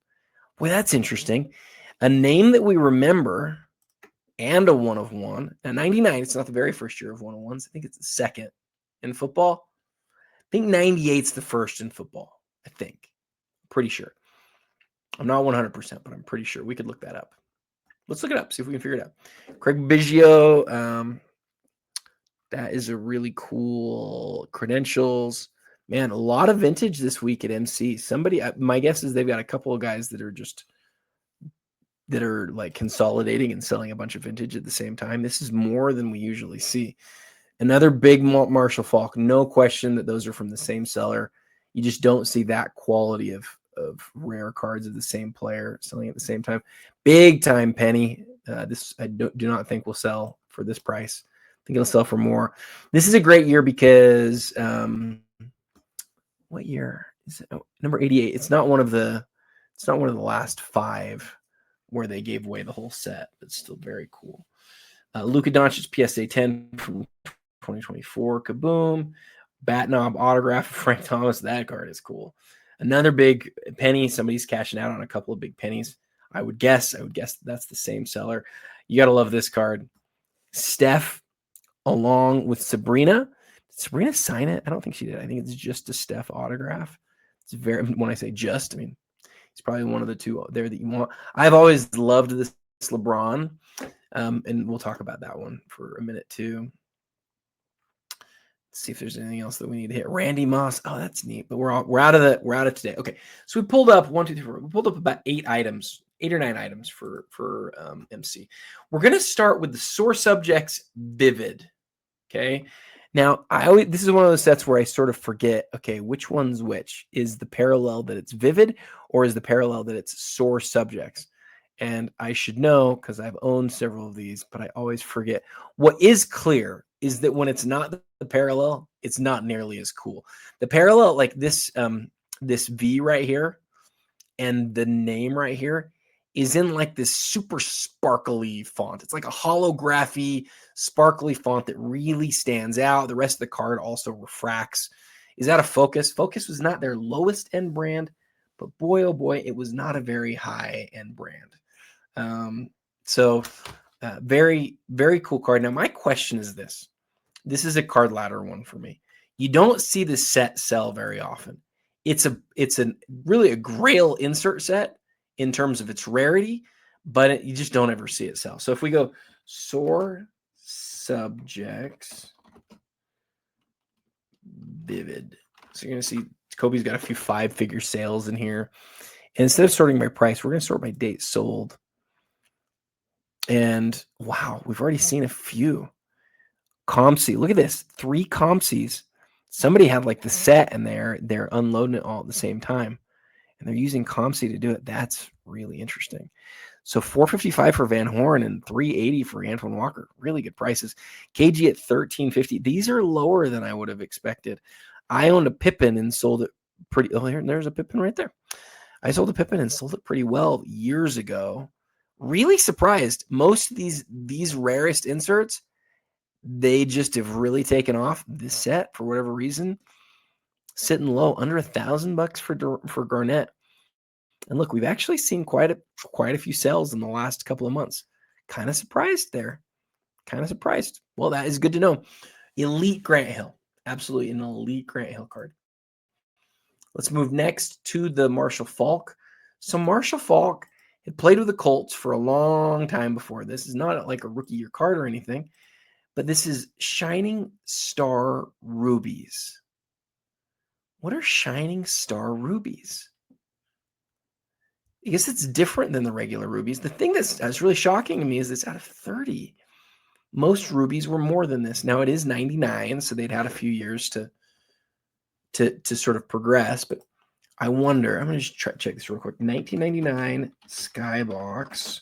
Boy, that's interesting. A name that we remember, and a 1 of 1. Now, 99, it's not the very first year of 1-of-1s. I think it's the second in football. I think 98's the first in football. I think. Pretty sure. I'm not 100%, but I'm pretty sure. We could look that up. Let's look it up, see if we can figure it out. Craig Biggio. That is a really cool credentials. Man, a lot of vintage this week at MC. Somebody, my guess is they've got a couple of guys that are like consolidating and selling a bunch of vintage at the same time. This is more than we usually see. Another big Marshall Faulk. No question that those are from the same seller. You just don't see that quality of rare cards of the same player selling at the same time. Big time penny. This I do not think will sell for this price. I think it'll sell for more. This is a great year because what year is it? Oh, number 88. It's not one of the last 5 where they gave away the whole set, but still very cool. Luka Doncic PSA 10 from 2024. Kaboom. Bat knob autograph of Frank Thomas. That card is cool. Another big penny. Somebody's cashing out on a couple of big pennies. I would guess that's the same seller. You got to love this card. Steph along with Sabrina. Did Sabrina sign it? I don't think she did. I think it's just a Steph autograph. It's very, when I say just, I mean, it's probably one of the two there that you want. I've always loved this LeBron. And we'll talk about that one for a minute too. Let's see if there's anything else that we need to hit. Randy Moss. Oh, that's neat. But we're out of today. Okay. So we pulled up 1, 2, 3, 4. We pulled up about 8 or 9 items for MC. We're going to start with the Source Subjects Vivid. Okay. Now, this is one of those sets where I sort of forget, okay, which one's which? Is the parallel that it's Vivid or is the parallel that it's Source Subjects? And I should know because I've owned several of these, but I always forget. What is clear is that when it's not the parallel, it's not nearly as cool. The parallel, like this V right here and the name right here, is in like this super sparkly font. It's like a holography, sparkly font that really stands out. The rest of the card also refracts. Is that a Focus? Focus was not their lowest end brand, but boy, oh boy, it was not a very high end brand. Very, very cool card. Now, my question is this. This is a card ladder one for me. You don't see the set sell very often. It's really a grail insert set in terms of its rarity, but you just don't ever see it sell. So if we go Source Subjects Vivid, so you're going to see Kobe's got a few 5-figure sales in here. And instead of sorting by price, we're going to sort by date sold. And wow, we've already seen a few. Compsy, look at this, 3 Compsies. Somebody had like the set and they're unloading it all at the same time. And they're using Compsy to do it. That's really interesting. So $455 for Van Horn and $380 for Antoine Walker. Really good prices. KG at $1350. These are lower than I would have expected. I owned a Pippen and sold it pretty. Oh, there's a Pippen right there. I sold a Pippen and sold it pretty well years ago. Really surprised. Most of these rarest inserts, they just have really taken off. This set, for whatever reason, sitting low, under $1,000 for Garnett. And look, we've actually seen quite a few sales in the last couple of months. Kind of surprised there. Kind of surprised. Well, that is good to know. Elite Grant Hill. Absolutely an elite Grant Hill card. Let's move next to the Marshall Faulk. So Marshall Faulk had played with the Colts for a long time before. This is not like a rookie year card or anything, but this is Shining Star Rubies. What are Shining Star Rubies? I guess it's different than the regular rubies. The thing that's really shocking to me is it's out of 30. Most rubies were more than this. Now it is 99, so they'd had a few years to sort of progress. But I wonder, I'm going to just check this real quick. 1999 Skybox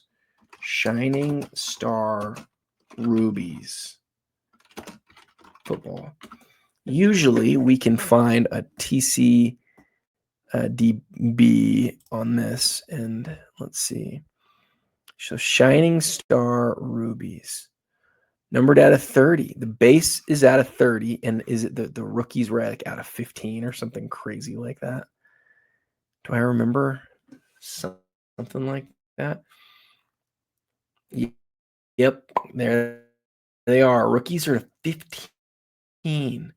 Shining Star Rubies football. Usually we can find a TC DB on this, and let's see. So Shining Star Rubies, numbered out of 30. The base is out of 30, and is it the rookies were like out of 15 or something crazy like that? Do I remember something like that? Yep, there they are. Rookies are 15.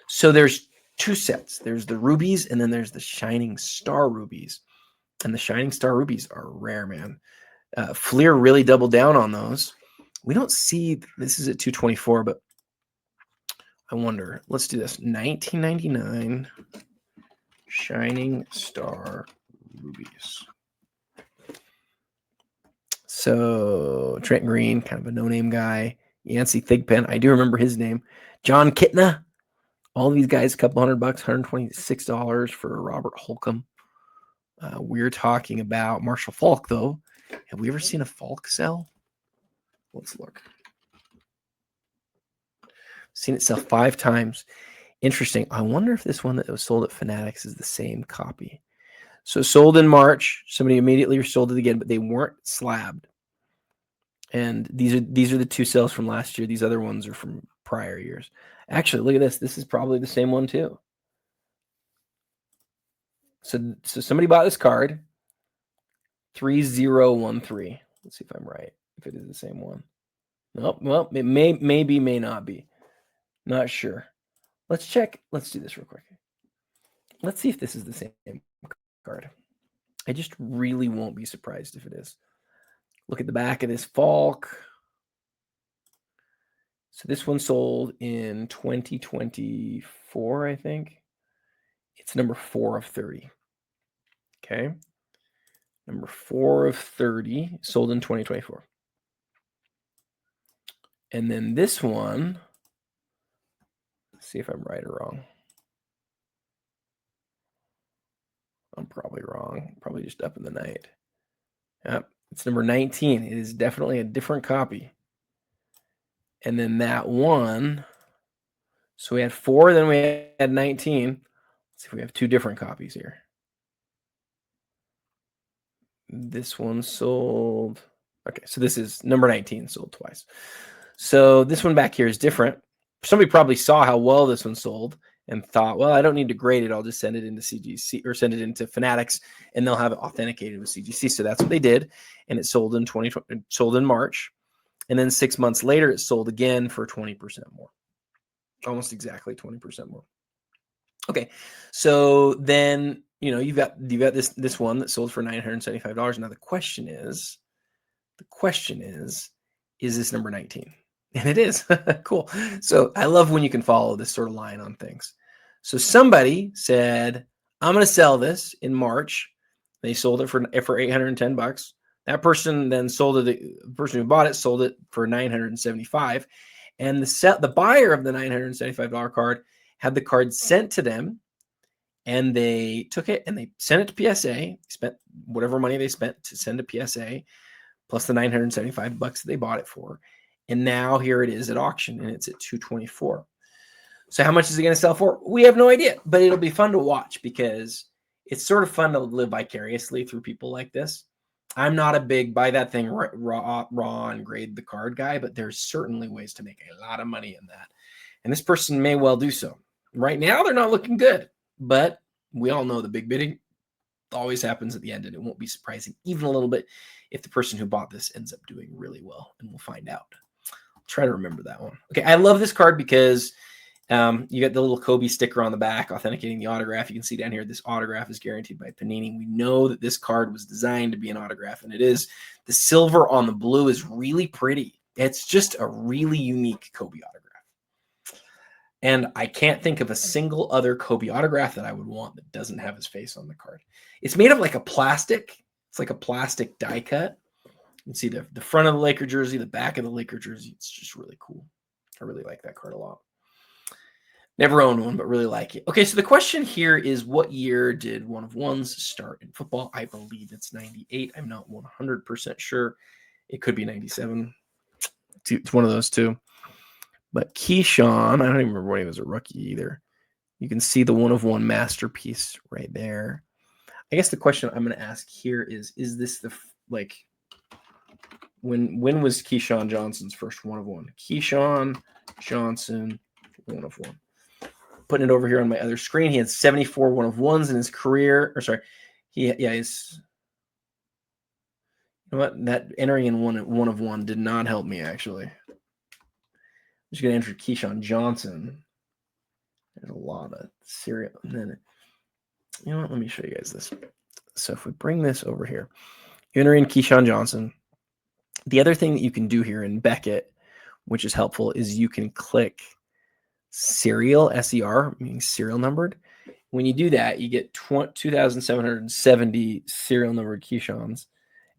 So there's two sets. There's the rubies, and then there's the shining star rubies. And the shining star rubies are rare, man. Fleer really doubled down on those. We don't see, this is at 224, but I wonder. Let's do this. 1999 shining star rubies. So Trent Green, kind of a no-name guy. Yancey Thigpen, I do remember his name. John Kitna. All these guys, a couple $100, $126 for Robert Holcomb. We're talking about Marshall Faulk, though. Have we ever seen a Faulk sell? Let's look. Seen it sell 5 times. Interesting. I wonder if this one that was sold at Fanatics is the same copy. So sold in March. Somebody immediately sold it again, but they weren't slabbed. And these are the 2 sales from last year. These other ones are from prior years. Actually, look at this. This is probably the same one too. So somebody bought this card. 3013. Let's see if I'm right. If it is the same one. Nope. Well, it may not be. Not sure. Let's check. Let's do this real quick. Let's see if this is the same card. I just really won't be surprised if it is. Look at the back of this Faulk. So this one sold in 2024, I think. It's number 4 of 30. Okay. Number 4 of 30 sold in 2024. And then this one, let's see if I'm right or wrong. I'm probably wrong. Probably just up in the night. Yep. It's number 19. It is definitely a different copy. And then that one, so we had 4, then we had 19. Let's see if we have 2 different copies here. This one sold. Okay, so this is number 19 sold twice. So this one back here is different. Somebody probably saw how well this one sold and thought, well, I don't need to grade it. I'll just send it into CGC or send it into Fanatics, and they'll have it authenticated with CGC. So that's what they did, and it sold in 2020. Sold in March, and then 6 months later, it sold again for 20% more, almost exactly 20% more. Okay, so then you've got this one that sold for $975. Now the question is, is this number 19? And it is. Cool. So I love when you can follow this sort of line on things. So somebody said, I'm going to sell this in March. They sold it for $810. That person then sold it. The person who bought it sold it for $975. And the buyer of the $975 card had the card sent to them, and they took it and they sent it to PSA. Spent whatever money they spent to send to PSA, plus the $975 that they bought it for. And now here it is at auction, and it's at $224. So how much is it going to sell for? We have no idea, but it'll be fun to watch because it's sort of fun to live vicariously through people like this. I'm not a big buy that thing raw and grade the card guy, but there's certainly ways to make a lot of money in that. And this person may well do so. Right now, they're not looking good, but we all know the big bidding always happens at the end, and it won't be surprising even a little bit if the person who bought this ends up doing really well, and we'll find out. I'll try to remember that one. Okay, I love this card because you got the little Kobe sticker on the back authenticating the autograph. You can see down here, this autograph is guaranteed by Panini. We know that this card was designed to be an autograph, and it is. The silver on the blue is really pretty. It's just a really unique Kobe autograph. And I can't think of a single other Kobe autograph that I would want that doesn't have his face on the card. It's made of like a plastic. It's like a plastic die cut. You can see the front of the Laker jersey, the back of the Laker jersey. It's just really cool. I really like that card a lot. Never owned one, but really like it. Okay, so the question here is, what year did one of ones start in football? I believe it's 98. I'm not 100% sure. It could be 97. It's one of those two. But Keyshawn, I don't even remember when he was a rookie either. You can see the one of one masterpiece right there. I guess the question I'm going to ask here is this when was Keyshawn Johnson's first one of one? Keyshawn Johnson, one of one. Putting it over here on my other screen. He had 74 one of ones in his career. Or sorry, You know what? That entering in one of one did not help me, actually. I'm just going to enter Keyshawn Johnson. There's a lot of serial. And then, you know what? Let me show you guys this. So if we bring this over here, you enter in Keyshawn Johnson. The other thing that you can do here in Beckett, which is helpful, is you can click serial, SER, meaning serial numbered. When you do that, you get 2,770 serial numbered Keyshawns.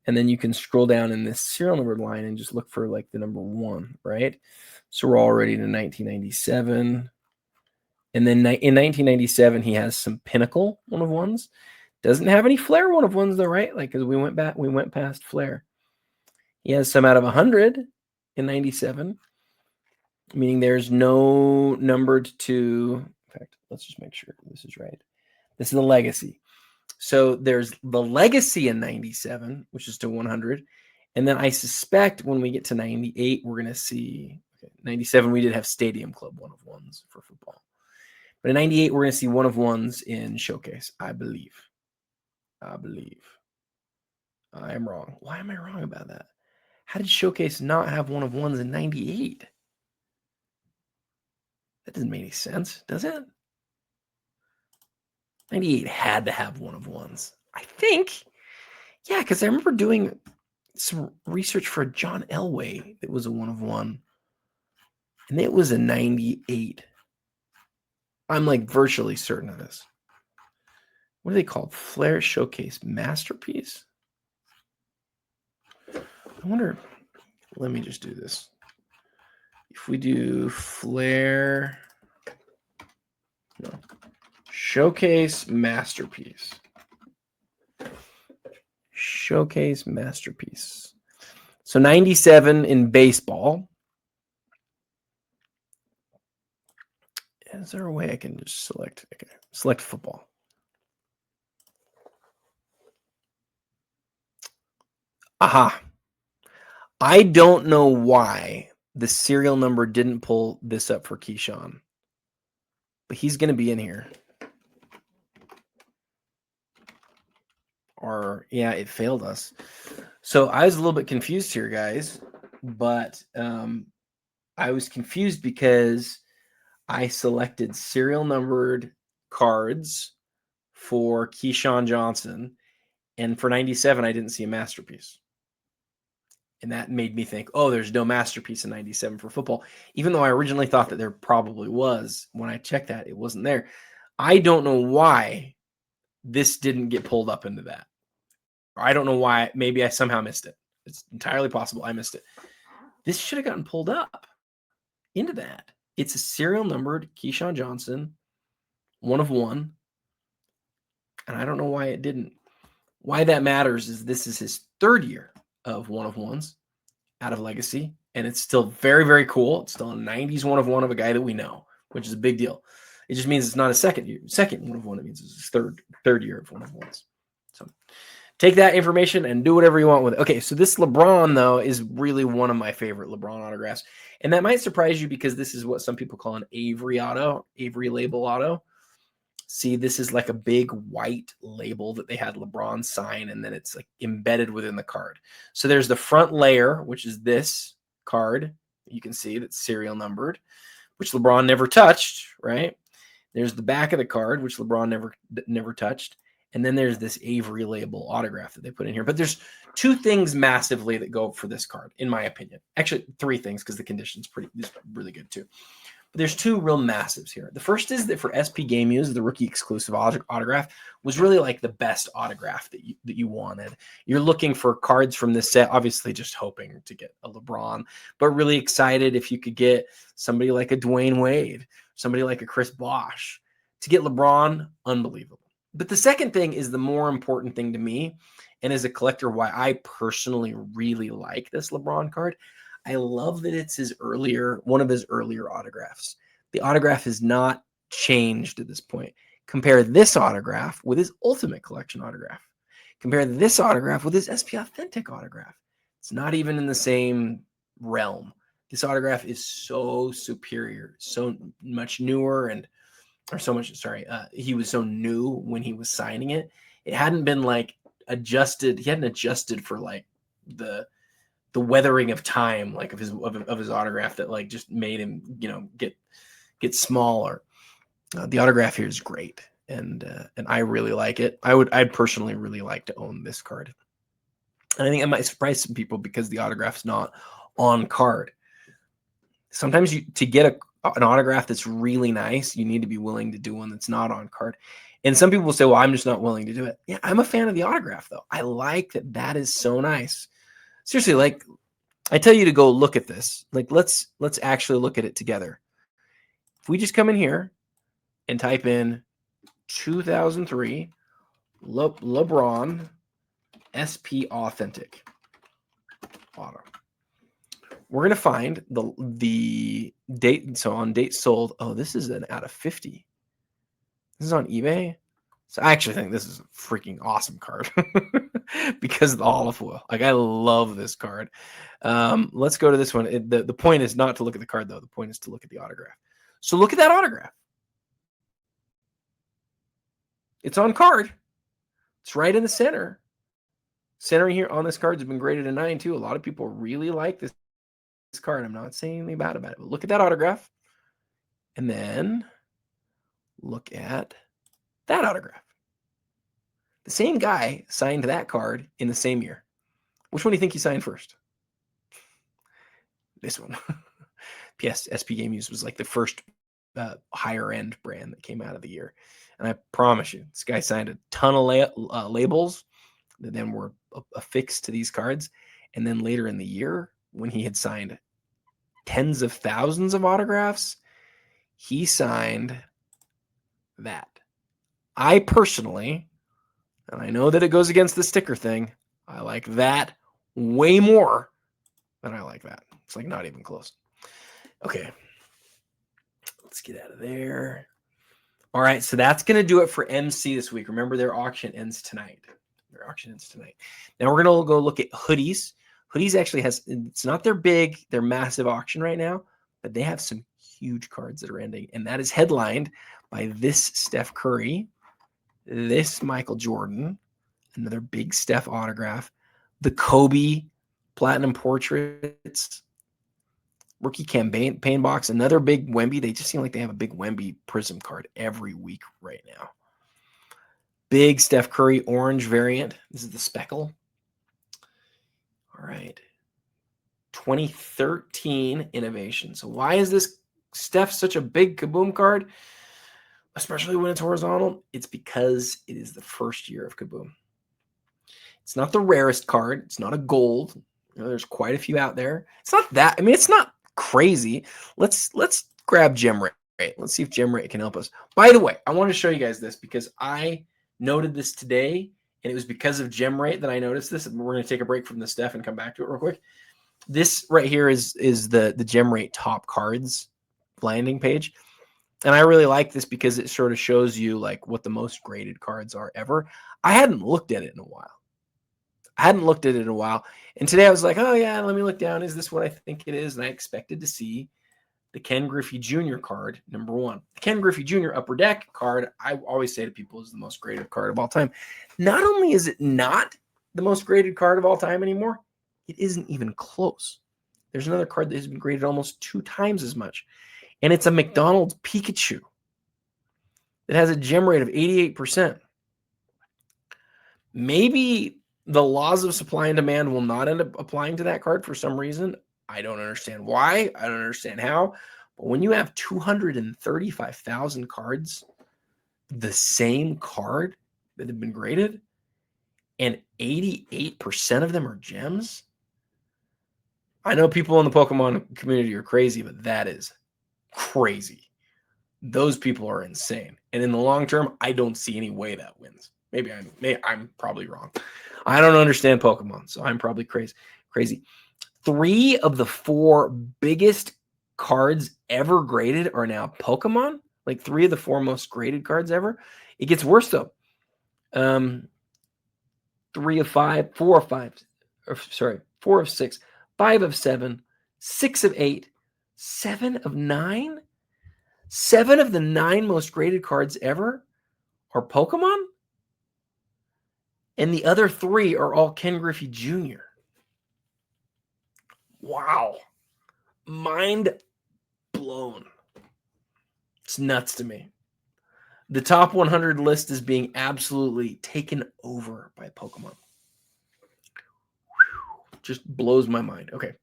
And then you can scroll down in this serial numbered line and just look for like the number 1, right? So we're already to 1997. And then in 1997, he has some pinnacle 1 of 1s. Doesn't have any Flair 1 of 1s though, right? Like, because we went past Flair. He has some out of 100 in 97, meaning there's no numbered to. In fact, let's just make sure this is right. This is the legacy. So there's the legacy in 97, which is to 100. And then I suspect when we get to 98, we're going to see 97. We did have Stadium Club 1 of 1s for football. But in 98, we're going to see 1 of 1s in Showcase, I believe. I am wrong. Why am I wrong about that? How did Showcase not have 1 of 1s in 98? That doesn't make any sense, does it? 98 had to have 1 of 1s. I think. Yeah, because I remember doing some research for John Elway that was a 1 of 1. And it was a 98. I'm like virtually certain of this. What are they called? Flair Showcase Masterpiece? I wonder. Let me just do this. If we do Flair Showcase Masterpiece. Showcase Masterpiece. So 97 in baseball. Is there a way I can just select? Okay, select football. Aha. I don't know why the serial number didn't pull this up for Keyshawn, but he's going to be in here. Or, yeah, it failed us. So I was a little bit confused here, guys, but I was confused because I selected serial numbered cards for Keyshawn Johnson, and for 97, I didn't see a masterpiece. And that made me think, oh, there's no masterpiece in 97 for football, even though I originally thought that there probably was. When I checked that, it wasn't there. I don't know why this didn't get pulled up into that. Or I don't know why. Maybe I somehow missed it. It's entirely possible I missed it. This should have gotten pulled up into that. It's a serial numbered Keyshawn Johnson, 1 of 1. And I don't know why it didn't. Why that matters is this is his 3rd year of 1 of 1s out of legacy. And it's still very, very cool. It's still a 90s 1 of 1 of a guy that we know, which is a big deal. It just means it's not a second 1 of 1. It means it's his third year of 1 of 1s. So take that information and do whatever you want with it. Okay, so this LeBron, though, is really one of my favorite LeBron autographs. And that might surprise you because this is what some people call an Avery auto, Avery label auto. See, this is like a big white label that they had LeBron sign, and then it's like embedded within the card. So there's the front layer, which is this card. You can see that's serial numbered, which LeBron never touched, right? There's the back of the card, which LeBron never touched. And then there's this Avery label autograph that they put in here. But there's 2 things massively that go for this card, in my opinion. Actually, 3 things because the condition's really good too. But there's 2 real massives here. The first is that for SP Game Use, the rookie exclusive autograph was really like the best autograph that you wanted. You're looking for cards from this set, obviously just hoping to get a LeBron, but really excited if you could get somebody like a Dwayne Wade, somebody like a Chris Bosh. To get LeBron, unbelievable. But the second thing is the more important thing to me, and as a collector, why I personally really like this LeBron card. I love that it's one of his earlier autographs. The autograph has not changed at this point. Compare this autograph with his Ultimate Collection autograph. Compare this autograph with his SP Authentic autograph. It's not even in the same realm. This autograph is so superior, so much newer, he was so new when he was signing it. It hadn't been like adjusted. He hadn't adjusted for like the weathering of time, like of his autograph, that like just made him, get smaller. The autograph here is great, and I really like it. I'd personally really like to own this card. And I think I might surprise some people because the autograph's not on card. Sometimes to get an autograph that's really nice, you need to be willing to do one that's not on card. And some people will say, well, I'm just not willing to do it. Yeah, I'm a fan of the autograph, though. I like that is so nice. Seriously, like, I tell you to go look at this. Like, let's actually look at it together. If we just come in here and type in 2003 LeBron SP Authentic Auto, we're going to find the date. So on date sold, oh, this is an out of 50. This is on eBay. So I actually think this is a freaking awesome card because of the olive foil. Like, I love this card. Let's go to this one. The point is not to look at the card, though. The point is to look at the autograph. So look at that autograph. It's on card. It's right in the center. Centering here on this card has been graded a 9 too. A lot of people really like this card. I'm not saying anything bad about it, but look at that autograph. And then look at that autograph. The same guy signed that card in the same year. Which one do you think he signed first? This one. P.S. SP Game Use was like the first higher end brand that came out of the year. And I promise you, this guy signed a ton of labels that then were affixed to these cards. And then later in the year, when he had signed tens of thousands of autographs, he signed that. I personally, and I know that it goes against the sticker thing, I like that way more than I like that. It's like not even close. Okay. Let's get out of there. All right, so that's going to do it for MC this week. Remember, their auction ends tonight. Now we're going to go look at hoodies. Hoodies actually it's not their massive auction right now, but they have some huge cards that are ending. And that is headlined by this Steph Curry, this Michael Jordan, another big Steph autograph, the Kobe Platinum Portraits, rookie campaign box, another big Wemby. They just seem like they have a big Wemby Prism card every week right now. Big Steph Curry orange variant. This is the speckle. All right. 2013 innovation. So why is this Steph such a big Kaboom card? Especially when it's horizontal. It's because it is the first year of Kaboom. It's not the rarest card. It's not a gold. There's quite a few out there. It's not that. I mean, it's not crazy. Let's grab gem rate. Let's see if gem rate can help us. By the way, I want to show you guys this because I noted this today, and it was because of gem rate that I noticed this. We're going to take a break from the Steph and come back to it real quick. This right here is the gem rate top cards landing page. And I really like this because it sort of shows you like what the most graded cards are ever. I hadn't looked at it in a while. And today I was like, oh yeah, let me look down. Is this what I think it is? And I expected to see the Ken Griffey Jr. card, number 1. The Ken Griffey Jr. Upper Deck card, I always say to people, is the most graded card of all time. Not only is it not the most graded card of all time anymore, it isn't even close. There's another card that has been graded almost 2 times as much. And it's a McDonald's Pikachu that has a gem rate of 88%. Maybe the laws of supply and demand will not end up applying to that card for some reason. I don't understand why. I don't understand how. But when you have 235,000 cards, the same card that have been graded, and 88% of them are gems, I know people in the Pokemon community are crazy, but that is crazy. Those people are insane. And in the long term, I don't see any way that wins. Maybe I'm probably wrong. I don't understand Pokemon, so I'm probably crazy. 3 of the 4 biggest cards ever graded are now Pokemon. Like 3 of the 4 most graded cards ever. It gets worse though. 3 of 5, 4 of 5, 4 of 6, 5 of 7, 6 of 8, 7 of 9. 7 of the 9 most graded cards ever are Pokemon. And the other 3 are all Ken Griffey Jr. Wow. Mind blown. It's nuts to me. The top 100 list is being absolutely taken over by Pokemon. Just blows my mind. Okay.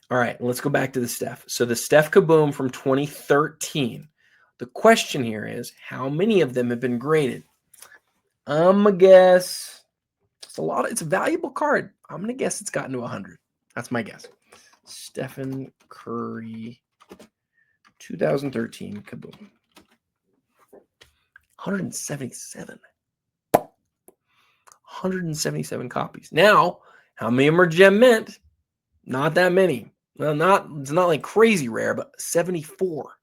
All right. Let's go back to the Steph. So the Steph Kaboom from 2013. The question here is, how many of them have been graded? I'm going to guess it's a lot. It's a valuable card. I'm going to guess it's gotten to 100. That's my guess. Stephen Curry, 2013 Kaboom. 177. 177 copies. Now, how many of them are gem mint? Not that many. Well, it's not like crazy rare, but 74.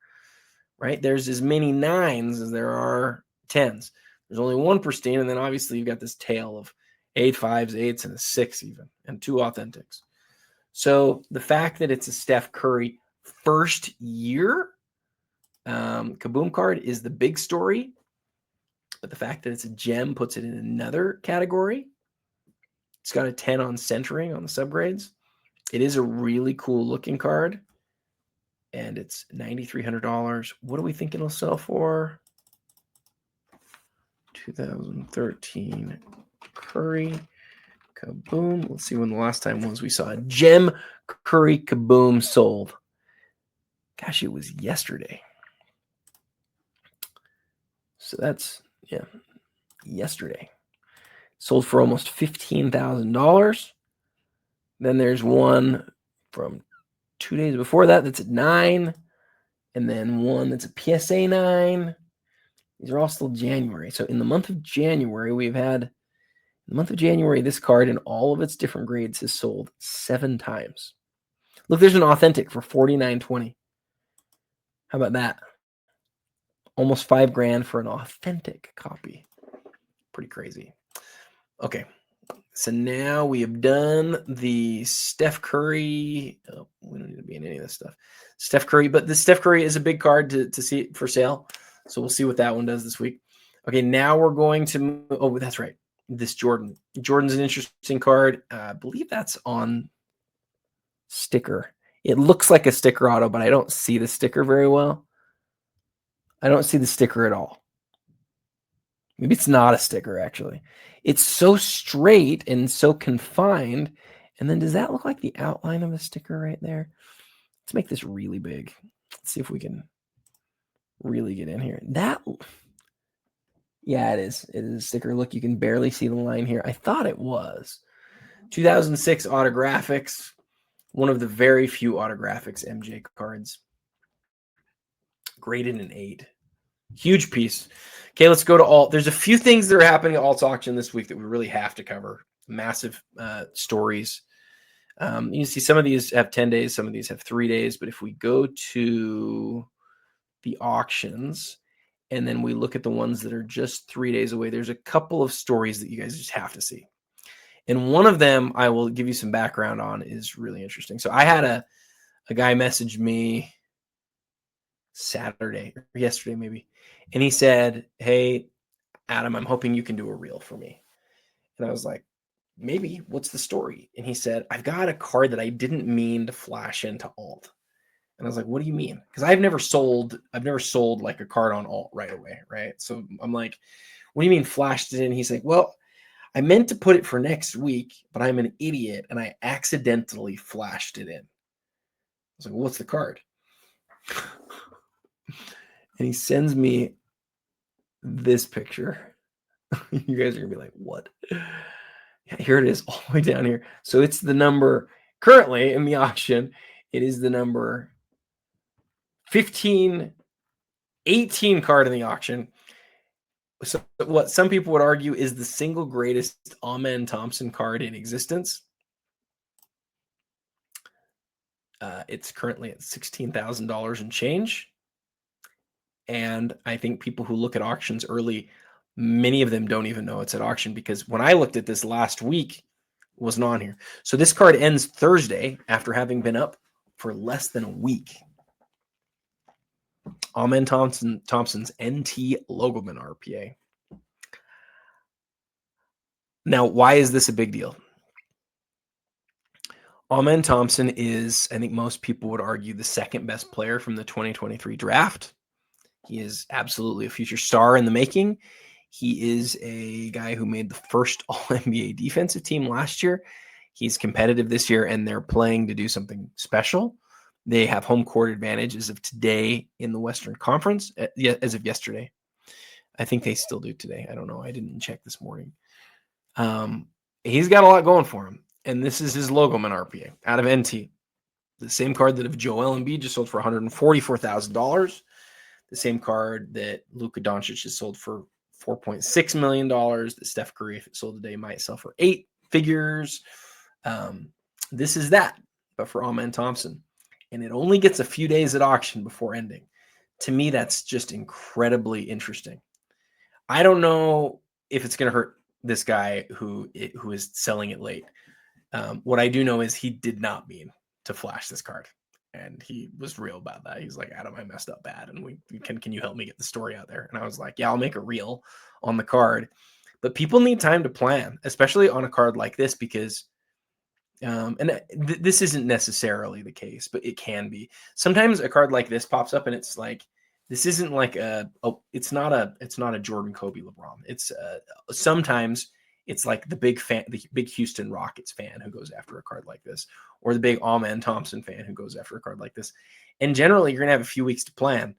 Right? There's as many 9s as there are 10s. There's only one pristine, and then obviously you've got this tail of 8 5s, 8s, and a 6 even, and 2 authentics. So the fact that it's a Steph Curry first year Kaboom card is the big story. But the fact that it's a gem puts it in another category. It's got a 10 on centering on the subgrades. It is a really cool looking card. And it's $9,300. What are we thinking it'll sell for? 2013 Curry Kaboom. Let's see when the last time was we saw a gem Curry Kaboom sold. Gosh, it was yesterday. So that's, yeah, yesterday. Sold for almost $15,000. Then there's one from 2 days before that that's at 9. And then one that's a PSA 9. These are all still January. So in the month of January, this card in all of its different grades has sold 7 times. Look, there's an authentic for $49.20. How about that? Almost $5,000 for an authentic copy. Pretty crazy. Okay. So now we have done the Steph Curry. Oh, we don't need to be in any of this stuff. Steph Curry, but the Steph Curry is a big card to see for sale. So we'll see what that one does this week. Okay, now we're going to move. Oh, that's right. This Jordan. Jordan's an interesting card. I believe that's on sticker. It looks like a sticker auto, but I don't see the sticker very well. I don't see the sticker at all. Maybe it's not a sticker, actually. It's so straight and so confined. And then does that look like the outline of a sticker right there? Let's make this really big. Let's see if we can really get in here. Yeah, it is. It is a sticker. Look, you can barely see the line here. I thought it was. 2006 Autographics. One of the very few Autographics MJ cards. Graded an 8. Huge piece. Okay, let's go to alt. There's a few things that are happening at alt auction this week that we really have to cover. Massive stories. You see some of these have 10 days, some of these have 3 days. But if we go to the auctions and then we look at the ones that are just 3 days away, there's a couple of stories that you guys just have to see. And one of them I will give you some background on is really interesting. So I had a guy message me Saturday or yesterday maybe. And he said, "Hey, Adam, I'm hoping you can do a reel for me." And I was like, "Maybe. What's the story?" And he said, "I've got a card that I didn't mean to flash into alt." And I was like, "What do you mean?" Because I've never sold like a card on alt right away, right? So I'm like, "What do you mean flashed it in?" He's like, "Well, I meant to put it for next week, but I'm an idiot and I accidentally flashed it in." I was like, "Well, what's the card?" And he sends me this picture. You guys are gonna be like, "What?" Yeah, here it is, all the way down here. So it's the number currently in the auction. It is the number 1518 card in the auction. So what some people would argue is the single greatest Amen Thompson card in existence. It's currently at $16,000 and change. And I think people who look at auctions early, many of them don't even know it's at auction because when I looked at this last week, it wasn't on here. So this card ends Thursday after having been up for less than a week. Amen Thompson's NT Logoman RPA. Now, why is this a big deal? Amen Thompson is, I think most people would argue, the second best player from the 2023 draft. He is absolutely a future star in the making. He is a guy who made the first All-NBA defensive team last year. He's competitive this year, and they're playing to do something special. They have home court advantage as of today in the Western Conference, as of yesterday. I think they still do today. I don't know. I didn't check this morning. He's got a lot going for him. And this is his Logoman RPA out of NT. The same card that if Joel Embiid just sold for $144,000. The same card that Luka Doncic has sold for $4.6 million. That Steph Curry, if it sold today, might sell for 8 figures. This is that, but for Amen Thompson. And it only gets a few days at auction before ending. To me, that's just incredibly interesting. I don't know if it's going to hurt this guy who is selling it late. What I do know is he did not mean to flash this card. And he was real about that. He's like, Adam, I messed up bad. And can you help me get the story out there? And I was like, yeah, I'll make a reel on the card. But people need time to plan, especially on a card like this, because this isn't necessarily the case, but it can be. Sometimes a card like this pops up and it's like, this isn't like it's not a Jordan, Kobe, LeBron. It's sometimes it's like the big Houston Rockets fan who goes after a card like this, or the big Amen Thompson fan who goes after a card like this. And generally, you're going to have a few weeks to plan.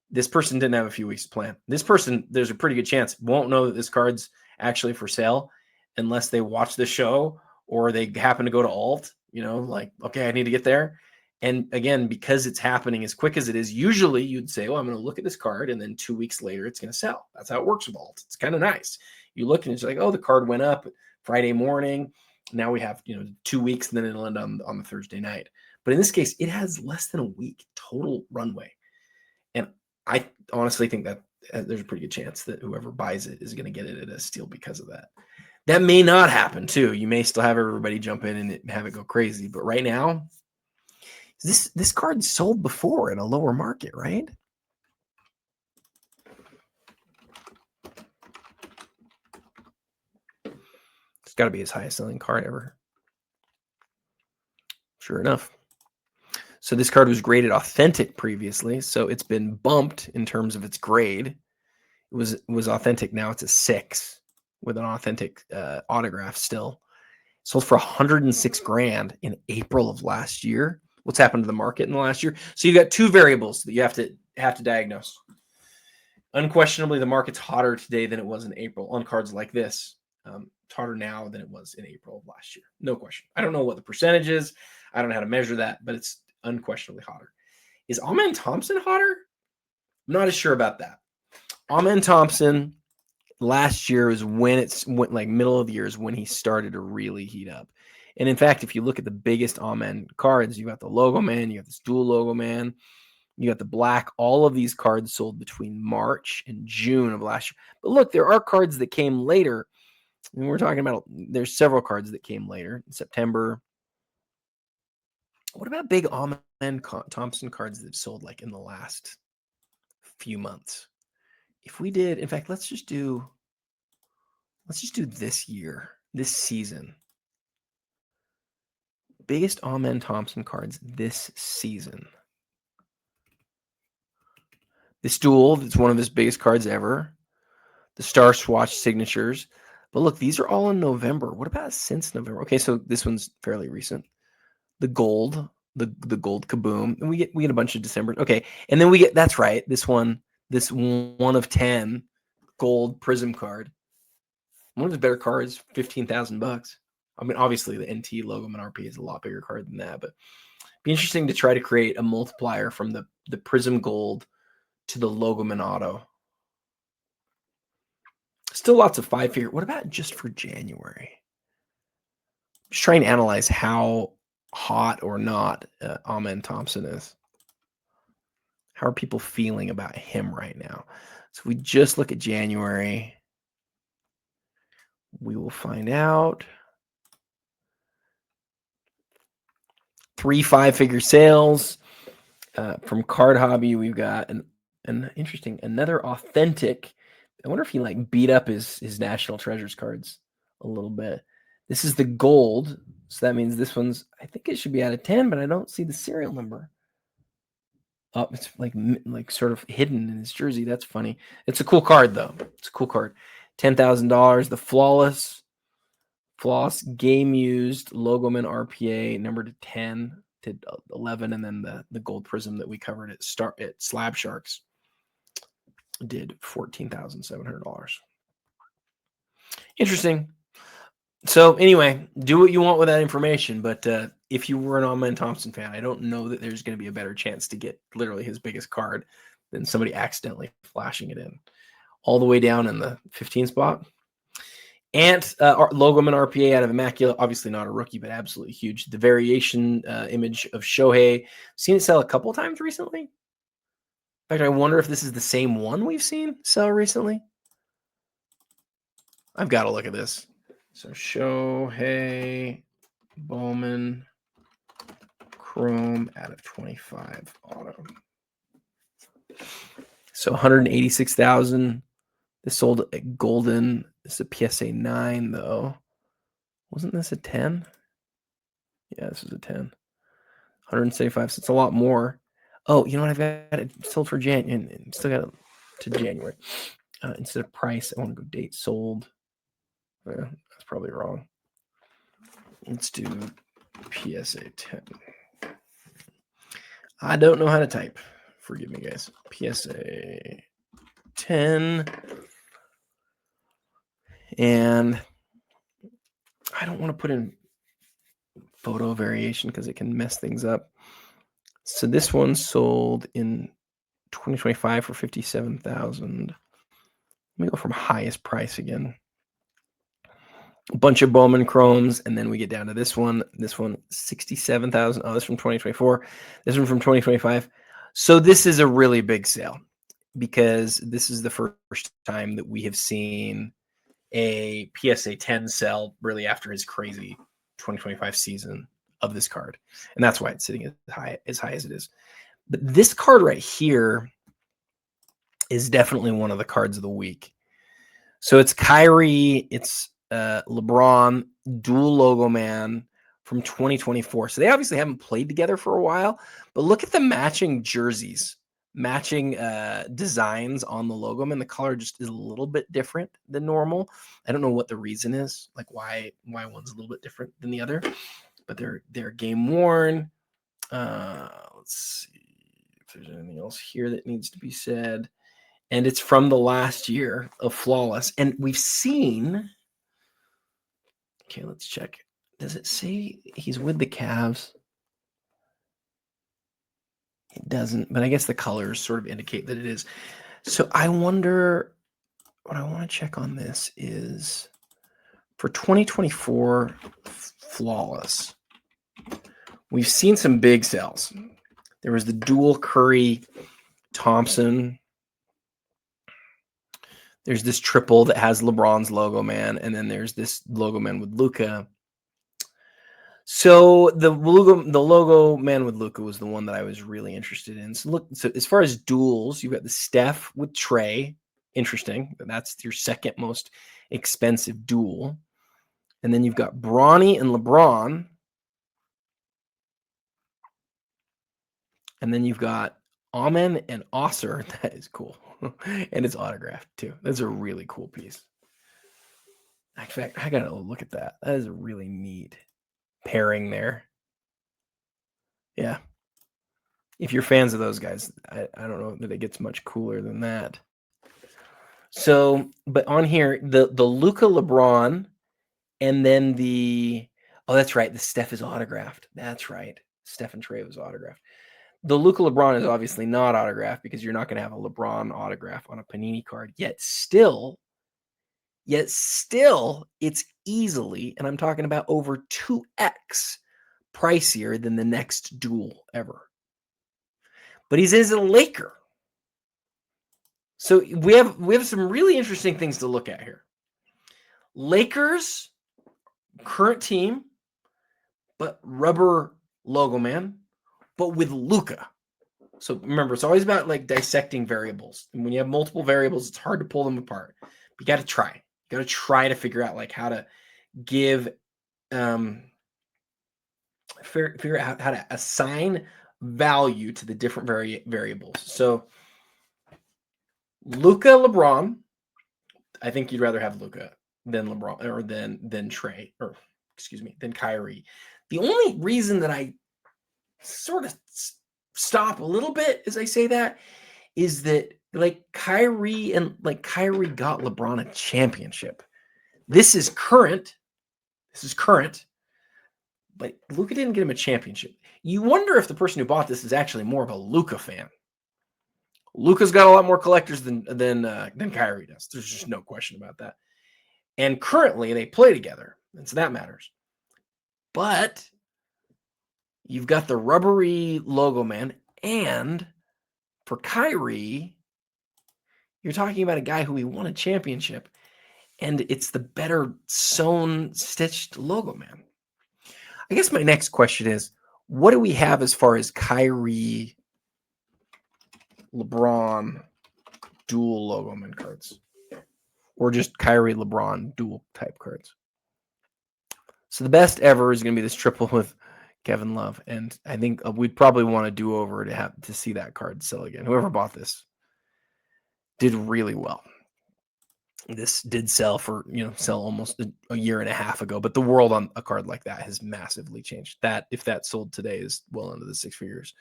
This person didn't have a few weeks to plan. This person, there's a pretty good chance, won't know that this card's actually for sale unless they watch the show or they happen to go to alt, like, okay, I need to get there. And again, because it's happening as quick as it is, usually you'd say, well, I'm going to look at this card, and then 2 weeks later, it's going to sell. That's how it works with alt. It's kind of nice. You look and it's like, oh, the card went up Friday morning. Now we have 2 weeks, and then it'll end on the Thursday night. But in this case, it has less than a week total runway. And I honestly think that there's a pretty good chance that whoever buys it is going to get it at a steal because of that. That may not happen too. You may still have everybody jump in and have it go crazy. But right now, this card sold before in a lower market, right? It's got to be his highest selling card ever. Sure enough. So this card was graded authentic previously, so it's been bumped in terms of its grade. It was authentic. Now it's a 6 with an authentic autograph still. Sold for $106,000 in April of last year. What's happened to the market in the last year? So you've got 2 variables that you have to diagnose. Unquestionably, the market's hotter today than it was in April on cards like this. It's hotter now than it was in April of last year. No question. I don't know what the percentage is. I don't know how to measure that, but it's unquestionably hotter. Is Amen Thompson hotter? I'm not as sure about that. Amen Thompson last year is when it's like middle of the year is when he started to really heat up. And in fact, if you look at the biggest Amen cards, you got the Logo Man, you got this dual Logo Man, you got the black. All of these cards sold between March and June of last year. But look, there are cards that came later. And we're talking about, there's several cards that came later in September. What about big Amen Thompson cards that sold like in the last few months? If we did, in fact, let's just do this year, this season. Biggest Amen Thompson cards this season. This duel, it's one of his biggest cards ever. The Star Swatch signatures. But look, these are all in November. What about since November? Okay, so this one's fairly recent. The gold, the gold Kaboom. And we get a bunch of December. Okay, and then we get, that's right, this one of 10 gold Prism card. One of his better cards, $15,000. I mean, obviously the NT Logoman RP is a lot bigger card than that, but it'd be interesting to try to create a multiplier from the Prism Gold to the Logoman Auto. Still lots of 5-figure. What about just for January? Just trying to analyze how hot or not Amen Thompson is. How are people feeling about him right now? So if we just look at January, we will find out. 3 5-figure sales from Card Hobby. We've got an interesting, another authentic. I wonder if he like beat up his National Treasures cards a little bit. This is the gold. So that means this one's, I think it should be out of 10, but I don't see the serial number. Oh, it's like sort of hidden in his jersey. That's funny. It's a cool card, though. It's a cool card. $10,000. The Floss game used Logoman RPA number to 10 to 11, and then the gold prism that we covered at Slab Sharks did $14,700. Interesting. So anyway, do what you want with that information, but if you were an Amen Thompson fan, I don't know that there's going to be a better chance to get literally his biggest card than somebody accidentally flashing it in all the way down in the 15 spot. Ant Logoman RPA out of Immaculate, obviously not a rookie, but absolutely huge. The variation image of Shohei, seen it sell a couple times recently. In fact, I wonder if this is the same one we've seen sell recently. I've got to look at this. So Shohei Bowman Chrome out of 25 auto. So 186,000. This sold at Goldin. This is a PSA 9 though. Wasn't this a 10? Yeah, this was a 10. 175. So it's a lot more. Oh, you know what? I've got it sold for January. Still got it to January. Instead of price, I want to go date sold. That's probably wrong. Let's do PSA 10. I don't know how to type. Forgive me, guys. PSA 10. And I don't want to put in photo variation because it can mess things up. So this one sold in 2025 for $57,000. Let me go from highest price again. A bunch of Bowman Chromes, and then we get down to this one. This one, 67,000. Oh, this from 2024. This one from 2025. So this is a really big sale because this is the first time that we have seen a PSA 10 sell really after his crazy 2025 season of this card. And that's why it's sitting as high as it is. But this card right here is definitely one of the cards of the week. So it's Kyrie, it's LeBron, dual logo man from 2024. So they obviously haven't played together for a while, but look at the matching jerseys, matching designs on the logo man. The color just is a little bit different than normal. I don't know what the reason is, like why one's a little bit different than the other, but they're game worn. Let's see if there's anything else here that needs to be said. And it's from the last year of Flawless. And we've seen, okay, let's check. Does it say he's with the Cavs? It doesn't, but I guess the colors sort of indicate that it is. So I wonder, what I want to check on this is for 2024 Flawless, we've seen some big sales. There was the dual Curry Thompson. There's this triple that has LeBron's logo man, and then there's this logo man with Luka. So the logo man with Luka was the one that I was really interested in. So look, so as far as duels, you've got the Steph with Trey. Interesting. That's your second most expensive duel. And then you've got Bronny and LeBron. And then you've got Amen and Osser. That is cool. And it's autographed too. That's a really cool piece. In fact, I gotta look at that. That is a really neat pairing there. Yeah. If you're fans of those guys, I don't know that it gets much cooler than that. So, but on here, the Luka LeBron, and then that's right, the Steph is autographed. That's right. Steph and Trey was autographed. The Luka LeBron is obviously not autographed because you're not going to have a LeBron autograph on a Panini card. Yet still, it's easily, and I'm talking about over 2x pricier than the next duel ever. But he's a Laker. So we have some really interesting things to look at here. Lakers, current team, but rubber logo man, but with Luka. So remember, it's always about like dissecting variables. And when you have multiple variables, it's hard to pull them apart. You got to try. You got to try to figure out like how to give figure out how to assign value to the different variables. So Luka, LeBron, I think you'd rather have Luka than LeBron or than Trey, or excuse me, than Kyrie. The only reason that I sort of stop a little bit as I say that is that Kyrie got LeBron a championship. This is current, but Luka didn't get him a championship. You wonder if the person who bought this is actually more of a Luka fan. Luka's got a lot more collectors than Kyrie does. There's just no question about that. And currently they play together, and so that matters. But you've got the rubbery logo man, and for Kyrie, you're talking about a guy who he won a championship, and it's the better sewn, stitched logo man. I guess my next question is, what do we have as far as Kyrie, LeBron, dual logo man cards? Or just Kyrie, LeBron, dual type cards? So the best ever is going to be this triple with Kevin Love. And I think we'd probably want to do over to see that card sell again. Whoever bought this did really well. This did sell almost a year and a half ago, but the world on a card like that has massively changed. That if that sold today is well into the six figures.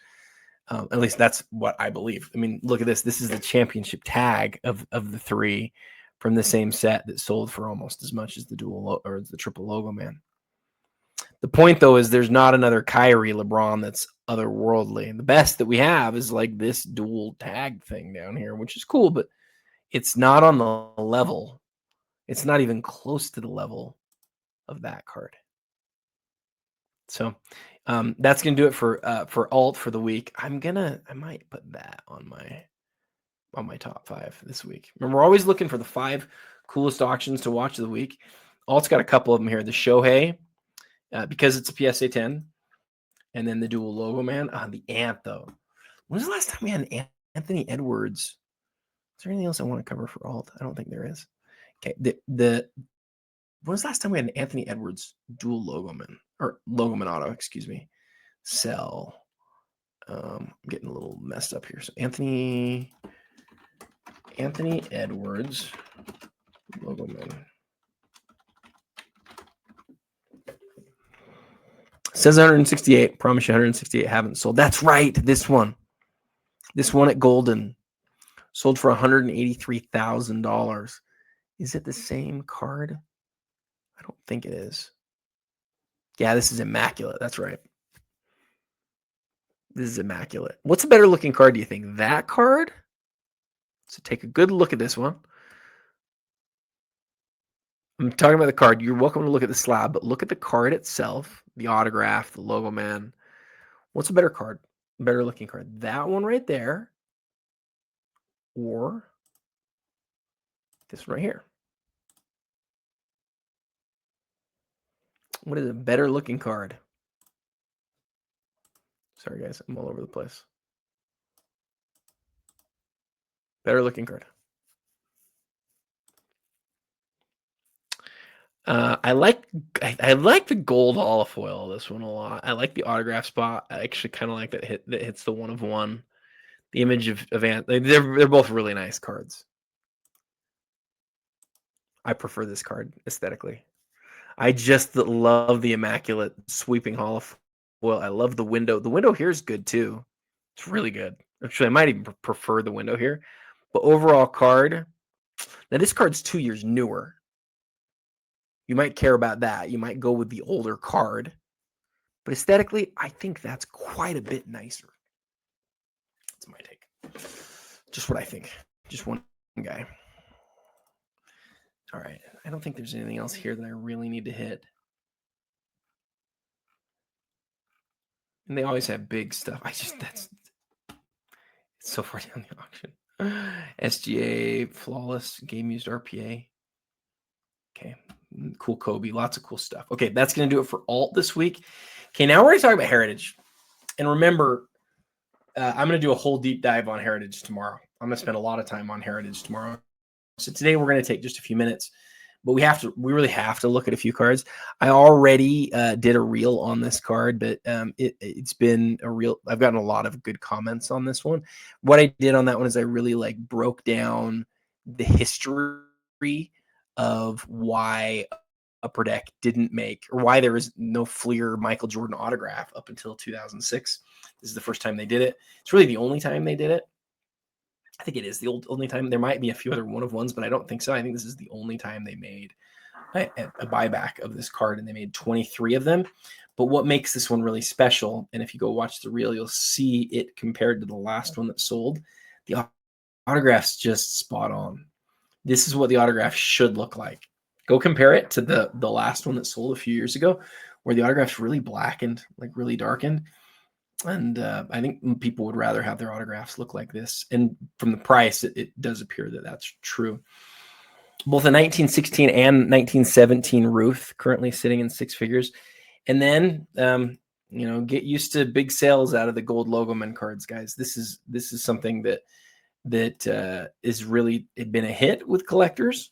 At least that's what I believe. I mean, look at this. This is the championship tag of the three from the same set that sold for almost as much as the dual or the triple logo man. The point though is there's not another Kyrie LeBron that's otherworldly. The best that we have is like this dual tag thing down here, which is cool, but it's not on the level. It's not even close to the level of that card. So that's gonna do it for alt for the week. I might put that on my top 5 this week. Remember, we're always looking for the 5 coolest auctions to watch of the week. Alt's got a couple of them here. The Shohei, because it's a PSA 10, and then the dual logo man. The Ant though. When was the last time we had an Anthony Edwards? Is there anything else I want to cover for alt? I don't think there is. Okay. When was the last time we had an Anthony Edwards dual logo man or logo man auto? Excuse me. Sell. I'm getting a little messed up here. So Anthony Edwards logo man. Says 168. Promise you 168 haven't sold. That's right. This one at Goldin sold for $183,000. Is it the same card? I don't think it is. Yeah, this is immaculate. That's right. This is immaculate. What's a better looking card, do you think? That card? So take a good look at this one. I'm talking about the card. You're welcome to look at the slab, but look at the card itself, the autograph, the logo man. What's a better card? Better looking card? That one right there, or this one right here? What is a better looking card? Sorry, guys. I'm all over the place. Better looking card. I like the gold olive foil. This one a lot. I like the autograph spot. I actually kind of like that hits the 1 of 1. The image of Ant. They're both really nice cards. I prefer this card aesthetically. I just love the immaculate sweeping olive foil. I love the window. The window here is good too. It's really good. Actually, I might even prefer the window here. But overall card. Now this card's 2 years newer. You might care about that. You might go with the older card. But aesthetically, I think that's quite a bit nicer. That's my take. Just what I think. Just one guy. All right. I don't think there's anything else here that I really need to hit. And they always have big stuff. It's so far down the auction. SGA, flawless, game used RPA. Okay. Cool Kobe. Lots of cool stuff. Okay. That's going to do it for alt this week. Okay. Now we're going to talk about Heritage. And remember, I'm going to do a whole deep dive on Heritage tomorrow. I'm going to spend a lot of time on Heritage tomorrow. So today we're going to take just a few minutes. but we really have to look at a few cards. I already did a reel on this card, but it's been a real. I've gotten a lot of good comments on this one. What I did on that one is I really like broke down the history of why Upper Deck didn't make, or why there was no Fleer Michael Jordan autograph up until 2006. This is the first time they did it. It's really the only time they did it. I think it is the only time. There might be a few other one-of-ones, but I don't think so. I think this is the only time they made a buyback of this card, and they made 23 of them. But what makes this one really special, and if you go watch the reel, you'll see it compared to the last one that sold. The autograph's just spot on. This is what the autograph should look like. Go compare it to the last one that sold a few years ago, where the autograph's really blackened, like really darkened. And I think people would rather have their autographs look like this. And from the price, it does appear that that's true. Both the 1916 and 1917 Ruth currently sitting in six figures. And then, get used to big sales out of the gold logo men cards, guys. This is something that is really been a hit with collectors.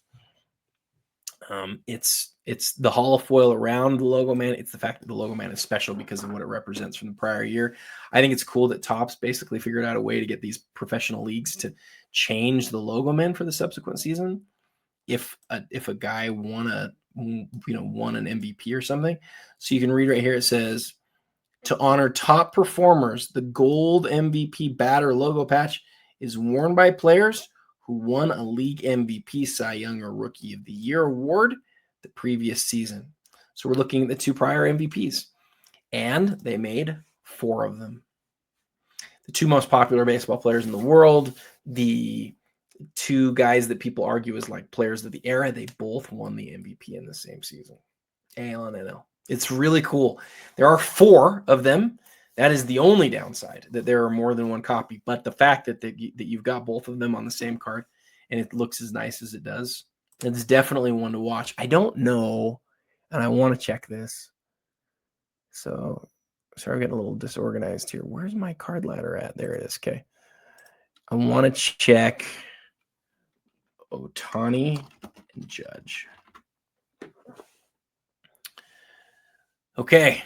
It's the holofoil around the logo man. It's the fact that the logo man is special because of what it represents from the prior year. I think it's cool that Topps basically figured out a way to get these professional leagues to change the logo man for the subsequent season. If a guy won an MVP or something. So you can read right here, it says, to honor top performers, the gold MVP batter logo patch is worn by players who won a league MVP, Cy Young, or Rookie of the Year award the previous season. So we're looking at the two prior MVPs, and they made 4 of them. The 2 most popular baseball players in the world, the 2 guys that people argue as like players of the era, they both won the MVP in the same season, AL and NL. It's really cool. There are 4 of them. That is the only downside, that there are more than one copy. But the fact that you've got both of them on the same card and it looks as nice as it does, it's definitely one to watch. I don't know, and I want to check this. So, sorry, I'm getting a little disorganized here. Where's my card ladder at? There it is. Okay. I want to check Ohtani and Judge. Okay.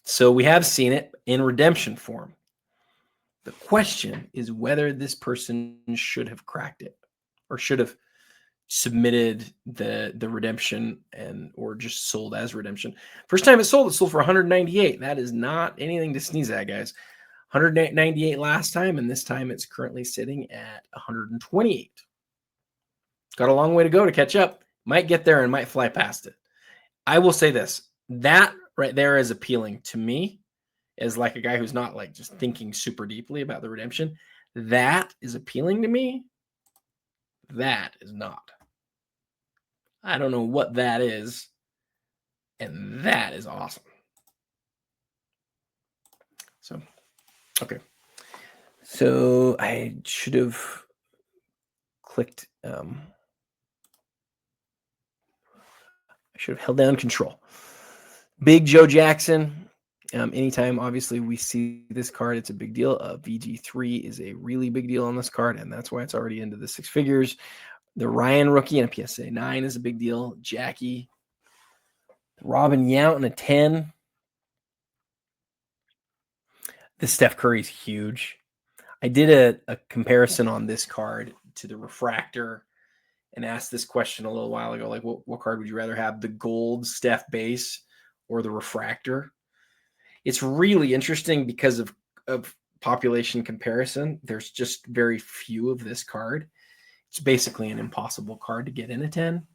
So we have seen it in redemption form. The question is whether this person should have cracked it or should have submitted the redemption or just sold as redemption. First time it sold for 198. That is not anything to sneeze at, guys. 198 last time, and this time it's currently sitting at 128. Got a long way to go to catch up. Might get there and might fly past it. I will say this. That right there is appealing to me as like a guy who's not like just thinking super deeply about the redemption. That is appealing to me. That is not. I don't know what that is. And that is awesome. So, okay. So I should have clicked. I should have held down control. Big Joe Jackson. Anytime, obviously, we see this card, it's a big deal. VG3 is a really big deal on this card, and that's why it's already into the 6 figures. The Ryan rookie and a PSA 9 is a big deal. Jackie. Robin Yount and a 10. The Steph Curry is huge. I did a comparison on this card to the refractor and asked this question a little while ago, like what card would you rather have, the gold Steph base or the refractor? It's really interesting because of population comparison. There's just very few of this card. It's basically an impossible card to get in a 10.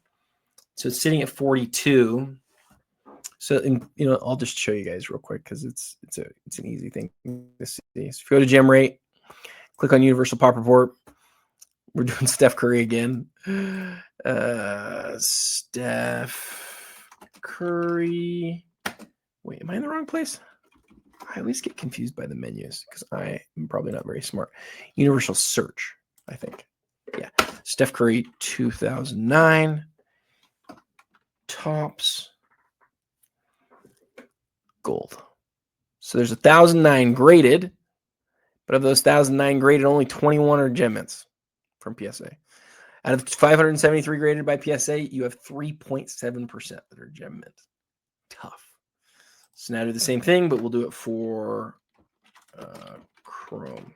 So it's sitting at 42. So, I'll just show you guys real quick because it's an easy thing to see. So if you go to Gem Rate, click on Universal Pop Report. We're doing Steph Curry again. Steph Curry. Wait, am I in the wrong place? I always get confused by the menus because I am probably not very smart. Universal Search, I think. Yeah. Steph Curry 2009. Tops. Gold. So there's 1,009 graded, but of those 1,009 graded, only 21 are gem mints from PSA. Out of 573 graded by PSA, you have 3.7% that are gem mint. Tough. So now do the same thing, but we'll do it for chrome.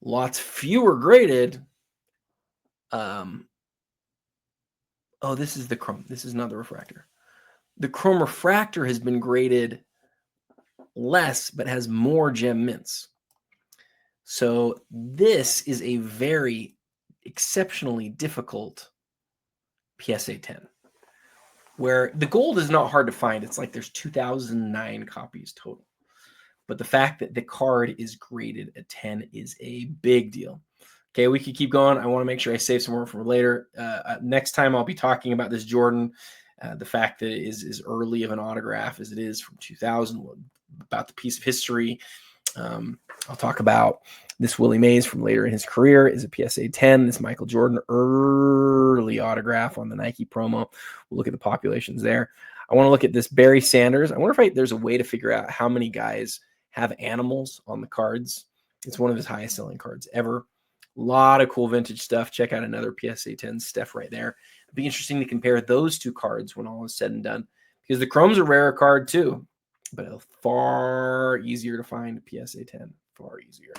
Lots fewer graded. Oh, this is the chrome. This is not the refractor. The chrome refractor has been graded less, but has more gem mints. So this is a very exceptionally difficult PSA 10, where the gold is not hard to find. It's like there's 2,009 copies total. But the fact that the card is graded a 10 is a big deal. Okay, we could keep going. I want to make sure I save some more for later. Next time I'll be talking about this Jordan. The fact that it is as early of an autograph as it is from 2000, about the piece of history. I'll talk about this Willie Mays from later in his career is a PSA 10. This Michael Jordan early autograph on the Nike promo. We'll look at the populations there. I want to look at this Barry Sanders. I wonder if there's a way to figure out how many guys have animals on the cards. It's one of his highest selling cards ever. A lot of cool vintage stuff. Check out another PSA 10 Steph right there. It'd be interesting to compare those two cards when all is said and done, because the Chrome's a rarer card too, but far easier to find. PSA 10, far easier.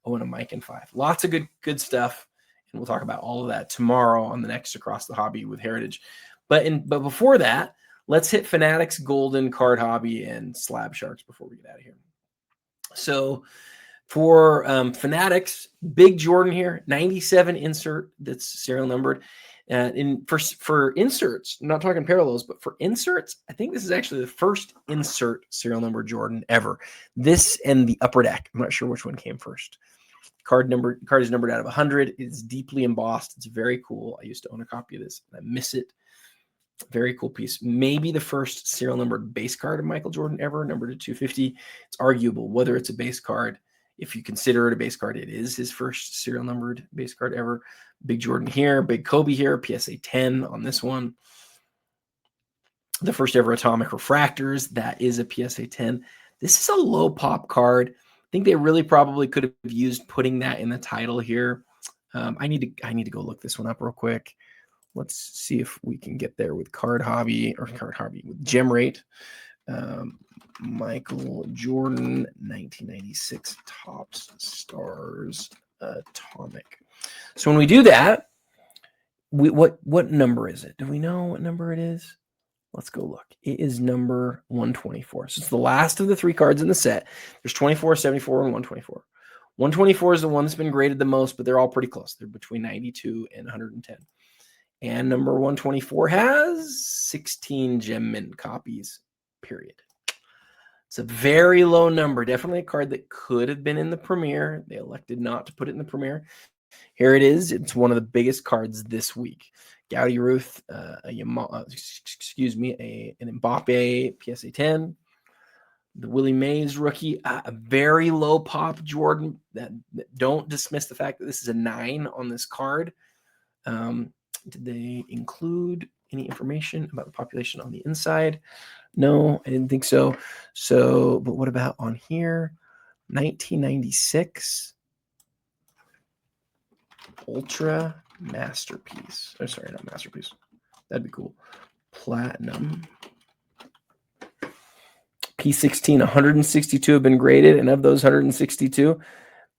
Oh, and a Mike and 5. Lots of good stuff, and we'll talk about all of that tomorrow on the next Across the Hobby with Heritage. But before that, let's hit Fanatics, Goldin, Card Hobby, and Slab Sharks before we get out of here. So for Fanatics, big Jordan here, 97 insert that's serial numbered. For inserts, I'm not talking parallels, but for inserts, I think this is actually the first insert serial number Jordan ever. This and the upper deck. I'm not sure which one came first. Card is numbered out of 100. It's deeply embossed. It's very cool. I used to own a copy of this, and I miss it. Very cool piece. Maybe the first serial numbered base card of Michael Jordan ever, numbered to 250. It's arguable whether it's a base card. If you consider it a base card, it is his first serial numbered base card ever. Big Jordan here, big Kobe here, PSA 10 on this one. The first ever atomic refractors, that is a PSA 10. This is a low pop card. I think they really probably could have used putting that in the title here. I need to go look this one up real quick. Let's see if we can get there with Card Hobby with Gem Rate. Michael Jordan, 1996 Topps Stars Atomic. So when we do that, what number is it? Do we know what number it is? Let's go look. It is number 124. So it's the last of the 3 cards in the set. There's 24, 74, and 124. 124 is the one that's been graded the most, but they're all pretty close. They're between 92 and 110. And number 124 has 16 gem mint copies, period. It's a very low number. Definitely a card that could have been in the Premier. They elected not to put it in the Premier. Here it is. It's one of the biggest cards this week. Gowdy Ruth, an Mbappe PSA 10. The Willie Mays rookie, a very low pop Jordan. That don't dismiss the fact that this is a 9 on this card. Did they include any information about the population on the inside? No, I didn't think so. But what about on here? 1996 Ultra Masterpiece. Oh, sorry, not Masterpiece. That'd be cool. Platinum. P16, 162 have been graded, and of those 162,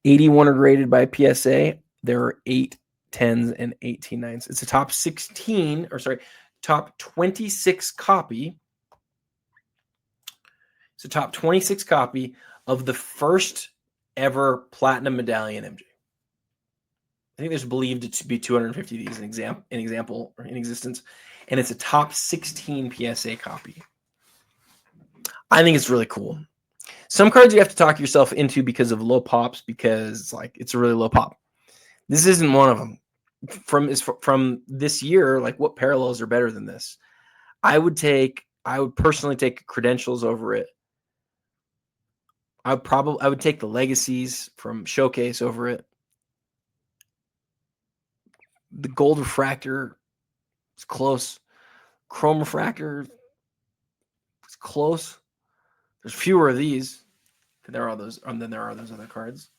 81 are graded by PSA. There are 8 10s and 18 9s. It's a top 26 copy. It's a top 26 copy of the first ever platinum medallion MJ. I think there's believed to be 250 of these in example or in existence, and it's a top 16 PSA copy. I think it's really cool. Some cards you have to talk yourself into because of low pops, because it's a really low pop. This isn't one of them. From this year, what parallels are better than this? I would personally take Credentials over it. I would take the Legacies from Showcase over it. The Gold Refractor is close. Chrome Refractor is close. There's fewer of these than there are those other cards.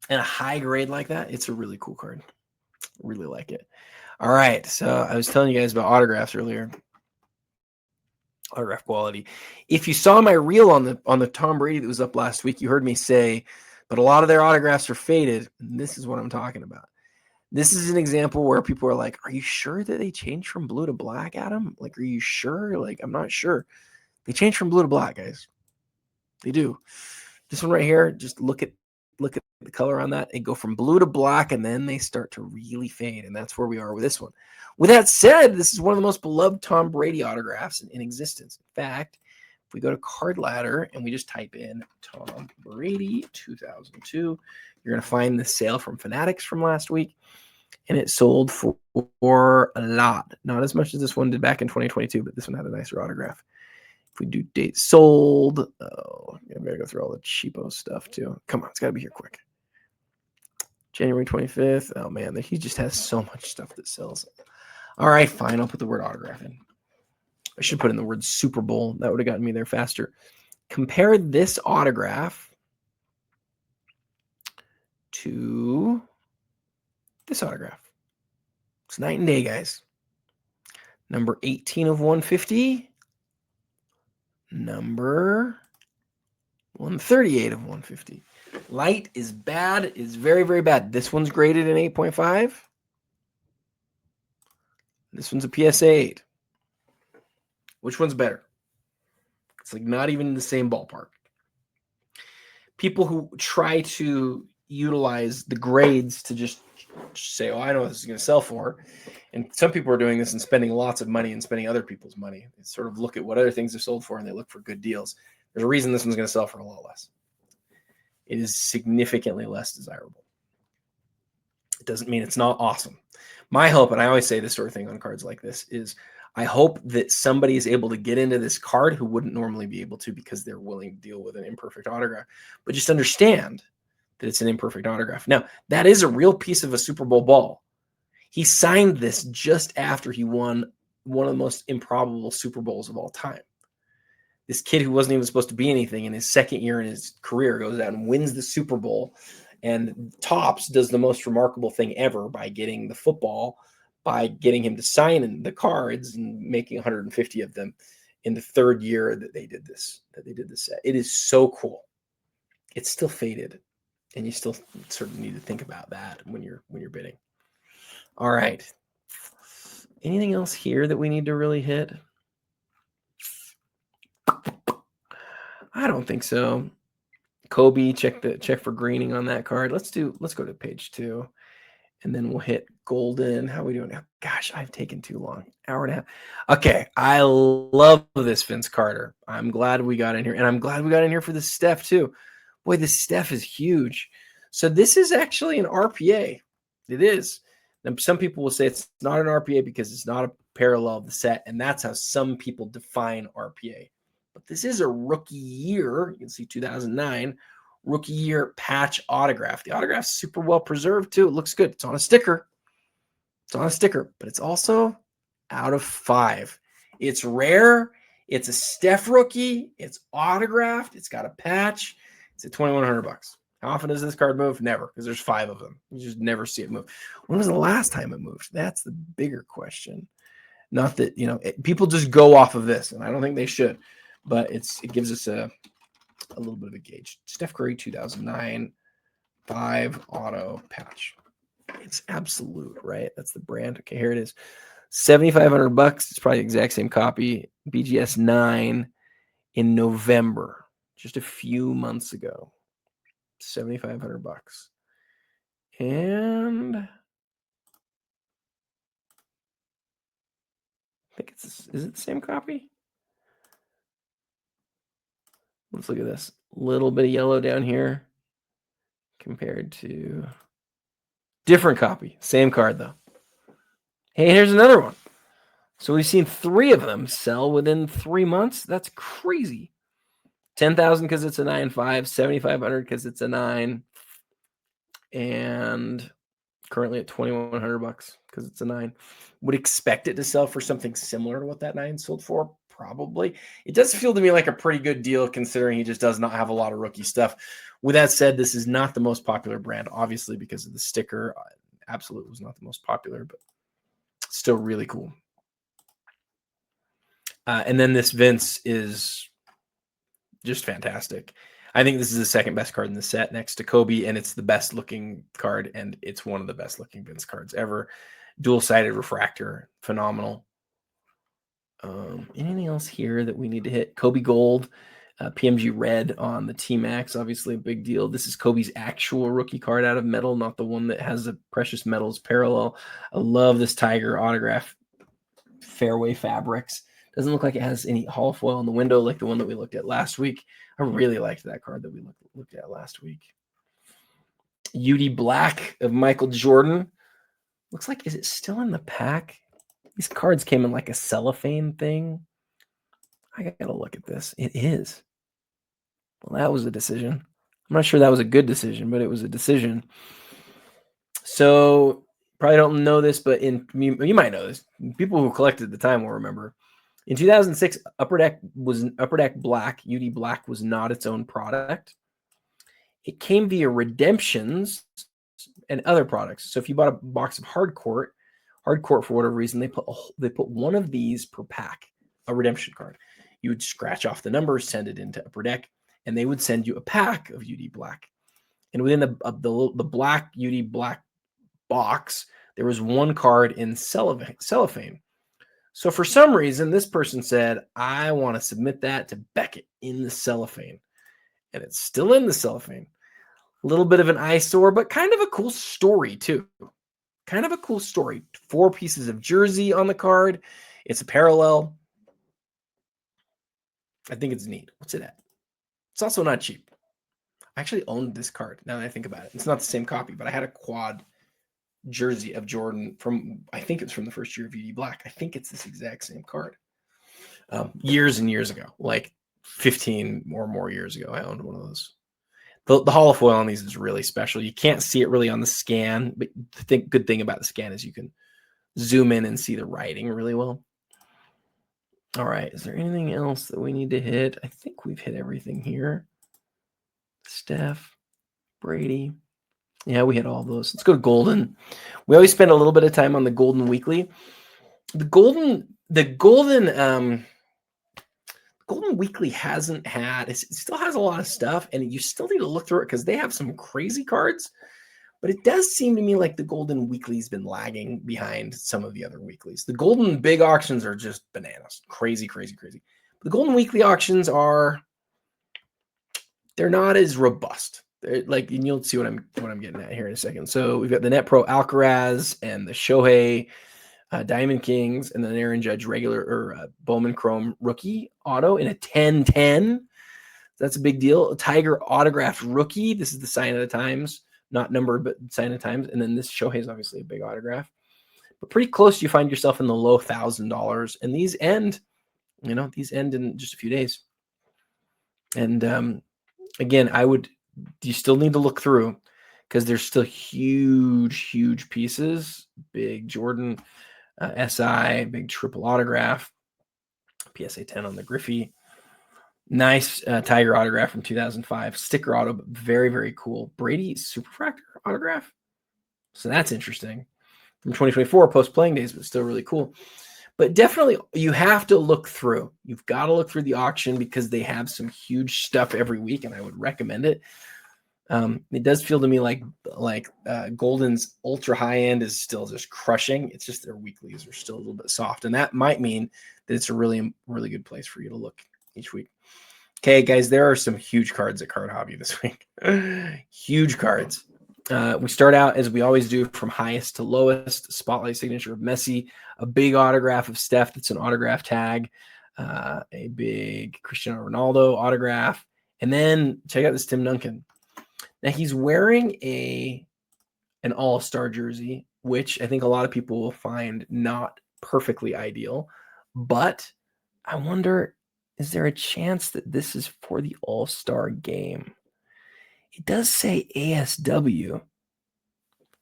and a high grade like that, it's a really cool card. Really like it. All right, so I was telling you guys about autographs earlier. Autograph quality. If you saw my reel on the Tom Brady that was up last week, you heard me say, but a lot of their autographs are faded. And this is what I'm talking about. This is an example where people are like, are you sure that they changed from blue to black, Adam? Like, are you sure? Like, I'm not sure. They changed from blue to black, guys. They do. This one right here, just look at the color on that. They go from blue to black, and then they start to really fade, and that's where we are with this one. With that said, this is one of the most beloved Tom Brady autographs in existence. In fact, if we go to Card Ladder and we just type in Tom Brady 2002, you're going to find the sale from Fanatics from last week, and it sold for a lot. Not as much as this one did back in 2022, but this one had a nicer autograph. If we do date sold, oh, I better go through all the cheapo stuff too. Come on, it's got to be here quick. January 25th. Oh man, he just has so much stuff that sells. All right, fine. I'll put the word autograph in. I should put in the word Super Bowl. That would have gotten me there faster. Compare this autograph to this autograph. It's night and day, guys. Number 18 of 150. Number 138 of 150. Light is bad, is very, very bad. This one's graded in 8.5. This one's a PSA 8. Which one's better? It's like not even in the same ballpark. People who try to utilize the grades to just say, oh, I know what this is going to sell for. And some people are doing this and spending lots of money and spending other people's money. They sort of look at what other things are sold for and they look for good deals. There's a reason this one's going to sell for a lot less. It is significantly less desirable. It doesn't mean it's not awesome. My hope, and I always say this sort of thing on cards like this, is I hope that somebody is able to get into this card who wouldn't normally be able to because they're willing to deal with an imperfect autograph. But just understand that it's an imperfect autograph. Now, that is a real piece of a Super Bowl ball. He signed this just after he won one of the most improbable Super Bowls of all time. This kid who wasn't even supposed to be anything in his second year in his career goes out and wins the Super Bowl. And Topps does the most remarkable thing ever by getting the football, by getting him to sign in the cards and making 150 of them in the third year that they did this set. It is so cool. It's still faded, and you still sort of need to think about that when you're bidding. All right. Anything else here that we need to really hit? I don't think so. Kobe, check for greening on that card. Let's go to page 2, and then we'll hit Goldin. How are we doing now? Gosh, I've taken too long. Hour and a half. Okay, I love this Vince Carter. I'm glad we got in here, and I'm glad we got in here for the Steph too. Boy, this Steph is huge. So this is actually an RPA. It is. And some people will say it's not an RPA because it's not a parallel of the set, and that's how some people define RPA. But this is a rookie year. You can see 2009 rookie year patch autograph. The autograph's super well preserved too. It looks good. It's on a sticker. But it's also out of 5. It's rare. It's a Steph rookie. It's autographed. It's got a patch. It's at $2,100. How often does this card move? Never, because there's 5 of them. You just never see it move. When was the last time it moved? That's the bigger question. Not that, people just go off of this, and I don't think they should, but it gives us a little bit of a gauge. Steph Curry 2009 5 auto patch. It's absolute, right? That's the brand. Okay, here it is. $7,500. It's probably the exact same copy. BGS 9 in November, just a few months ago. $7,500. And I think is it the same copy? Let's look at this. Little bit of yellow down here compared to different copy. Same card though. Hey, here's another one. So we've seen 3 of them sell within 3 months. That's crazy. 10,000 because it's a 9.5, 7,500 because it's a 9, and currently at $2,100 because it's a 9. Would expect it to sell for something similar to what that 9 sold for, probably. It does feel to me like a pretty good deal considering he just does not have a lot of rookie stuff. With that said, this is not the most popular brand, obviously, because of the sticker. Absolute was not the most popular, but still really cool. And then this Vince is just fantastic. I think this is the second best card in the set next to Kobe, and it's the best looking card, and it's one of the best looking Vince cards ever. Dual-sided refractor, phenomenal. Anything else here that we need to hit? Kobe Gold, PMG Red on the T-Max, obviously a big deal. This is Kobe's actual rookie card out of metal, not the one that has the precious metals parallel. I love this Tiger autograph fairway fabrics. Doesn't look like it has any Hall foil in the window like the one that we looked at last week. I really liked that card that we looked at last week. UD Black of Michael Jordan. Looks like, is it still in the pack? These cards came in like a cellophane thing. I gotta look at this. It is. Well, that was a decision. I'm not sure that was a good decision, but it was a decision. So probably don't know this, but you might know this. People who collected at the time will remember. In 2006, Upper Deck Black, UD Black was not its own product. It came via redemptions and other products. So if you bought a box of Hardcourt for whatever reason, they put one of these per pack, a redemption card. You would scratch off the numbers, send it into Upper Deck, and they would send you a pack of UD Black. And within the black UD Black box, there was one card in cellophane. So for some reason, this person said, I want to submit that to Beckett in the cellophane. And it's still in the cellophane. A little bit of an eyesore, but kind of a cool story too. Kind of a cool story. 4 pieces of jersey on the card. It's a parallel. I think it's neat. What's it at? It's also not cheap. I actually owned this card now that I think about it. It's not the same copy, but I had a quad jersey of Jordan from, I think it's from the first year of UD Black. I think it's this exact same card. Years and years ago, like 15 or more years ago, I owned one of those. The Hall of Foil on these is really special. You can't see it really on the scan, but the good thing about the scan is you can zoom in and see the writing really well. All right. Is there anything else that we need to hit? I think we've hit everything here. Steph, Brady. Yeah, we hit all those. Let's go to Goldin. We always spend a little bit of time on the Goldin Weekly. The Goldin Weekly hasn't had, it still has a lot of stuff, and you still need to look through it because they have some crazy cards. But it does seem to me like the Goldin Weekly's been lagging behind some of the other weeklies. The Goldin big auctions are just bananas. Crazy, crazy, crazy. But the Goldin Weekly auctions they're not as robust. They're like, and you'll see what I'm getting at here in a second. So we've got the Net Pro Alcaraz and the Shohei Diamond Kings, and then Aaron Judge regular or Bowman Chrome rookie auto in a 10-10. That's a big deal. A Tiger autographed rookie. This is the sign of the times, not numbered, but sign of the times. And then this Shohei is obviously a big autograph. But pretty close, you find yourself in the low $1,000. And these end in just a few days. And again, you still need to look through because there's still huge pieces. Big Jordan SI, big triple autograph, PSA 10 on the Griffey. Nice Tiger autograph from 2005. Sticker auto, but very, very cool. Brady Superfractor autograph. So that's interesting. From 2024, post-playing days, but still really cool. But definitely, you have to look through. You've got to look through the auction because they have some huge stuff every week, and I would recommend it. It does feel to me like Goldin's ultra high end is still just crushing. It's just their weeklies are still a little bit soft, and that might mean that it's a really, really good place for you to look each week. Okay, guys, there are some huge cards at Card Hobby this week. Huge cards. We start out, as we always do, from highest to lowest. Spotlight signature of Messi, a big autograph of Steph that's an autograph tag, a big Cristiano Ronaldo autograph, and then check out this Tim Duncan. Now, he's wearing an all-star jersey, which I think a lot of people will find not perfectly ideal, but I wonder, is there a chance that this is for the all-star game? It does say ASW.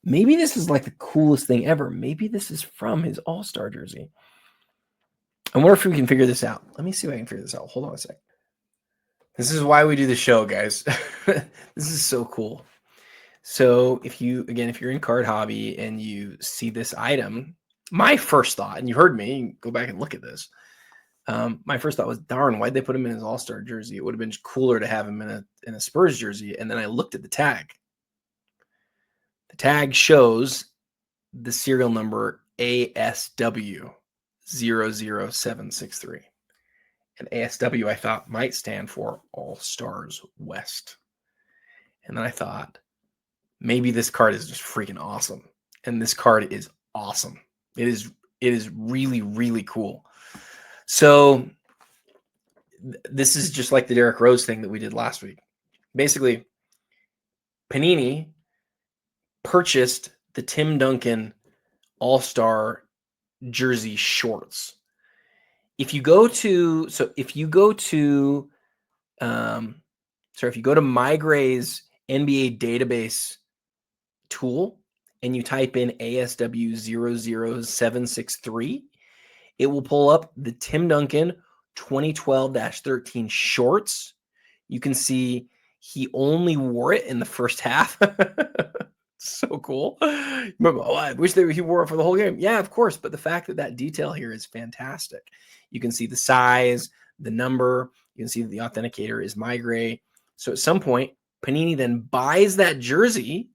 Maybe this is like the coolest thing ever. Maybe this is from his all-star jersey. I wonder if we can figure this out. Let me see if I can figure this out. Hold on a sec. This is why we do the show, guys. This is so cool. So if you're in Card Hobby and you see this item, my first thought, and you heard me, go back and look at this. My first thought was, darn, why'd they put him in his All-Star jersey? It would have been cooler to have him in a Spurs jersey. And then I looked at the tag. The tag shows the serial number ASW 00763. And ASW, I thought, might stand for All Stars West. And then I thought, maybe this card is just freaking awesome. And this card is awesome. It is really, really cool. So this is just like the Derrick Rose thing that we did last week. Basically, Panini purchased the Tim Duncan All-Star jersey shorts. If you go to MyGray's NBA database tool and you type in ASW 00763, it will pull up the Tim Duncan 2012-13 shorts. You can see he only wore it in the first half. So cool. Remember, I wish he wore it for the whole game. Yeah, of course. But the fact that detail here is fantastic. You can see the size, the number. You can see that the authenticator is MyGray. So at some point, Panini then buys that jersey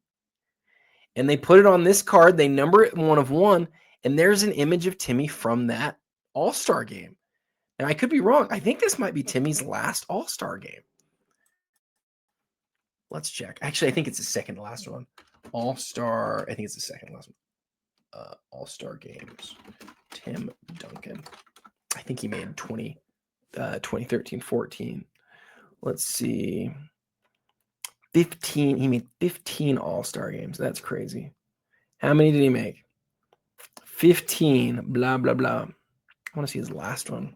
and they put it on this card. They number it 1 of 1. And there's an image of Timmy from that All-Star game. And I could be wrong. I think this might be Timmy's last All-Star game. Let's check. Actually, I think it's the second to last one. All-Star. I think it's the second last one. All-Star games. Tim Duncan. I think he made 2013-14. Let's see. 15. He made 15 All-Star games. That's crazy. How many did he make? 15. Blah, blah, blah. I want to see his last one.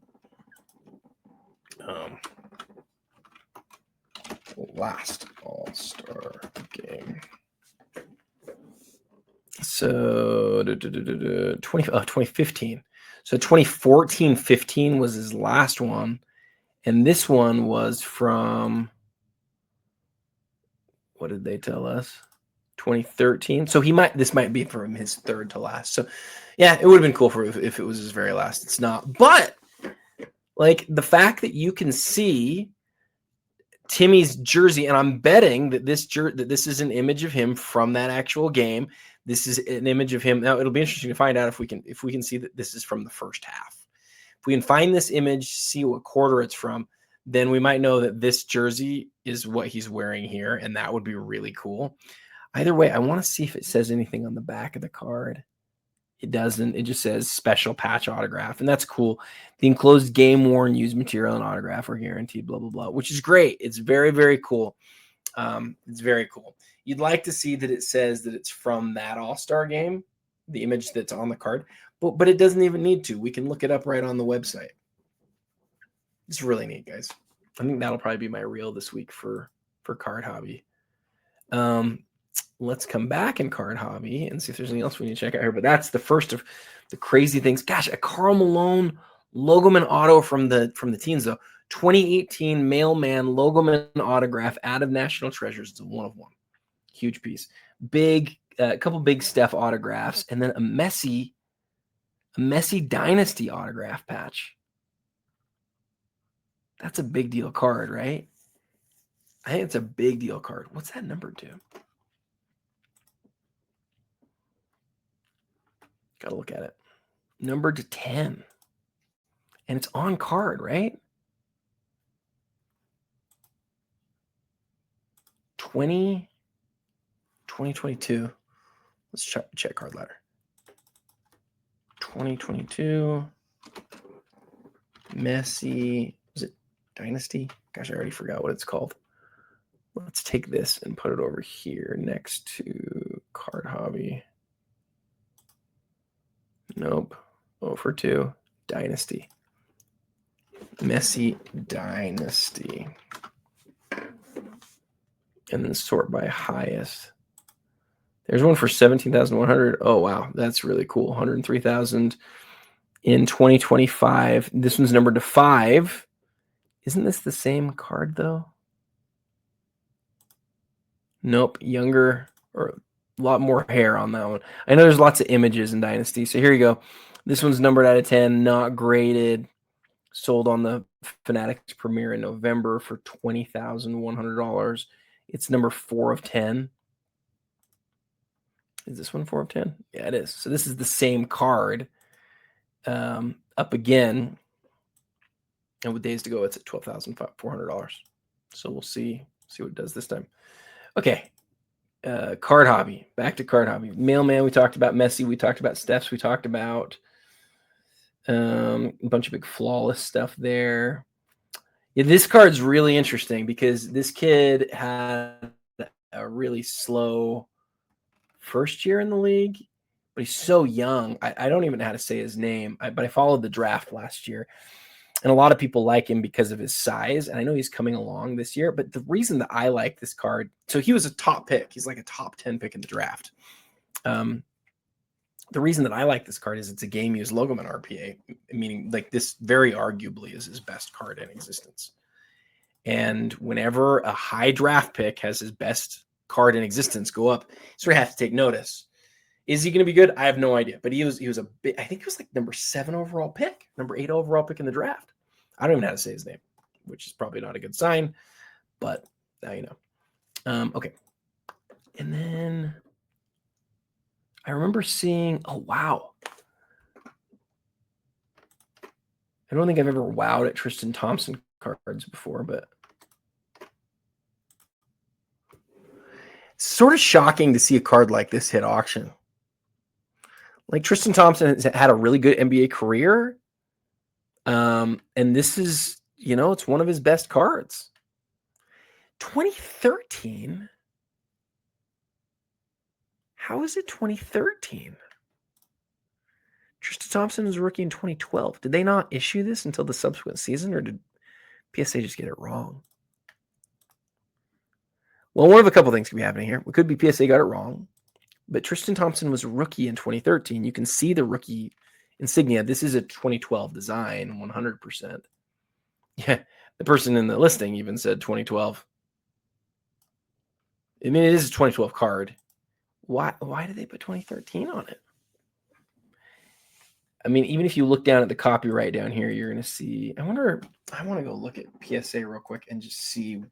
Last All-Star game. So 2015. So 2014-15 was his last one. And this one was from, what did they tell us? 2013. So this might be from his third to last. So yeah, it would have been cool if it was his very last. It's not. But like the fact that you can see Timmy's jersey, and I'm betting that this is an image of him from that actual game. This is an image of him. Now it'll be interesting to find out if we can see that this is from the first half. If we can find this image, see what quarter it's from, then we might know that this jersey is what he's wearing here, and that would be really cool. Either way, I want to see if it says anything on the back of the card. It doesn't. It just says special patch autograph, and that's cool. The enclosed game-worn used material and autograph are guaranteed, blah, blah, blah, which is great. It's very, very cool. It's very cool. You'd like to see that it says that it's from that All-Star game, the image that's on the card, but it doesn't even need to. We can look it up right on the website. It's really neat, guys. I think that'll probably be my reel this week for Card Hobby. Let's come back in Card Hobby and see if there's anything else we need to check out here. But that's the first of the crazy things. Gosh, a Karl Malone Logoman auto from the teens, though. 2018 Mailman Logoman autograph out of National Treasures. It's a 1 of 1. Huge piece. Big, a couple big Steph autographs, and then a messy Dynasty autograph patch. That's a big deal card, right? I think it's a big deal card. What's that number to? Got to look at it. Numbered to 10. And it's on card, right? 2022. Let's check card ladder. 2022. Messy. Is it Dynasty? Gosh, I already forgot what it's called. Let's take this and put it over here next to Card Hobby. Nope. 0 for 2. Dynasty. Messy Dynasty. And then sort by highest. There's one for 17,100. Oh, wow. That's really cool. 103,000. in 2025. This one's numbered to 5. Isn't this the same card, though? Nope, younger, or a lot more hair on that one. I know there's lots of images in Dynasty, so here you go. This one's numbered out of 10, not graded. Sold on the Fanatics premiere in November for $20,100. It's number 4 of 10. Is this one 4 of 10? Yeah, it is. So this is the same card up again. And with days to go, it's at $12,400. So we'll see what it does this time. Okay. Card hobby. Back to card hobby. Mailman, we talked about. Messi, we talked about. Steph's, we talked about. A bunch of big flawless stuff there. Yeah, this card's really interesting because this kid had a really slow first year in the league, but he's so young. I don't even know how to say his name, but I followed the draft last year, and a lot of people like him because of his size, and I know he's coming along this year, but the reason that I like this card, so he was a top pick. He's like a top 10 pick in the draft. The reason that I like this card is it's a game-used Logoman RPA, meaning like this very arguably is his best card in existence. And whenever a high draft pick has his best card in existence go up, so we have to take notice. Is he going to be good? I have no idea. But he was a bit, I think he was like number 7 overall pick, number 8 overall pick in the draft. I don't even know how to say his name, which is probably not a good sign, but now you know. Okay. And then I remember seeing, oh, wow. I don't think I've ever wowed at Tristan Thompson cards before, but it's sort of shocking to see a card like this hit auction. Like Tristan Thompson has had a really good NBA career. And this is, it's one of his best cards. 2013? How is it 2013? Tristan Thompson was a rookie in 2012. Did they not issue this until the subsequent season, or did PSA just get it wrong? Well, one of a couple things could be happening here. It could be PSA got it wrong, but Tristan Thompson was a rookie in 2013. You can see the rookie insignia. This is a 2012 design, 100%. Yeah, the person in the listing even said 2012. I mean, it is a 2012 card. Why did they put 2013 on it? I mean, even if you look down at the copyright down here, you're going to see, I want to go look at PSA real quick and just see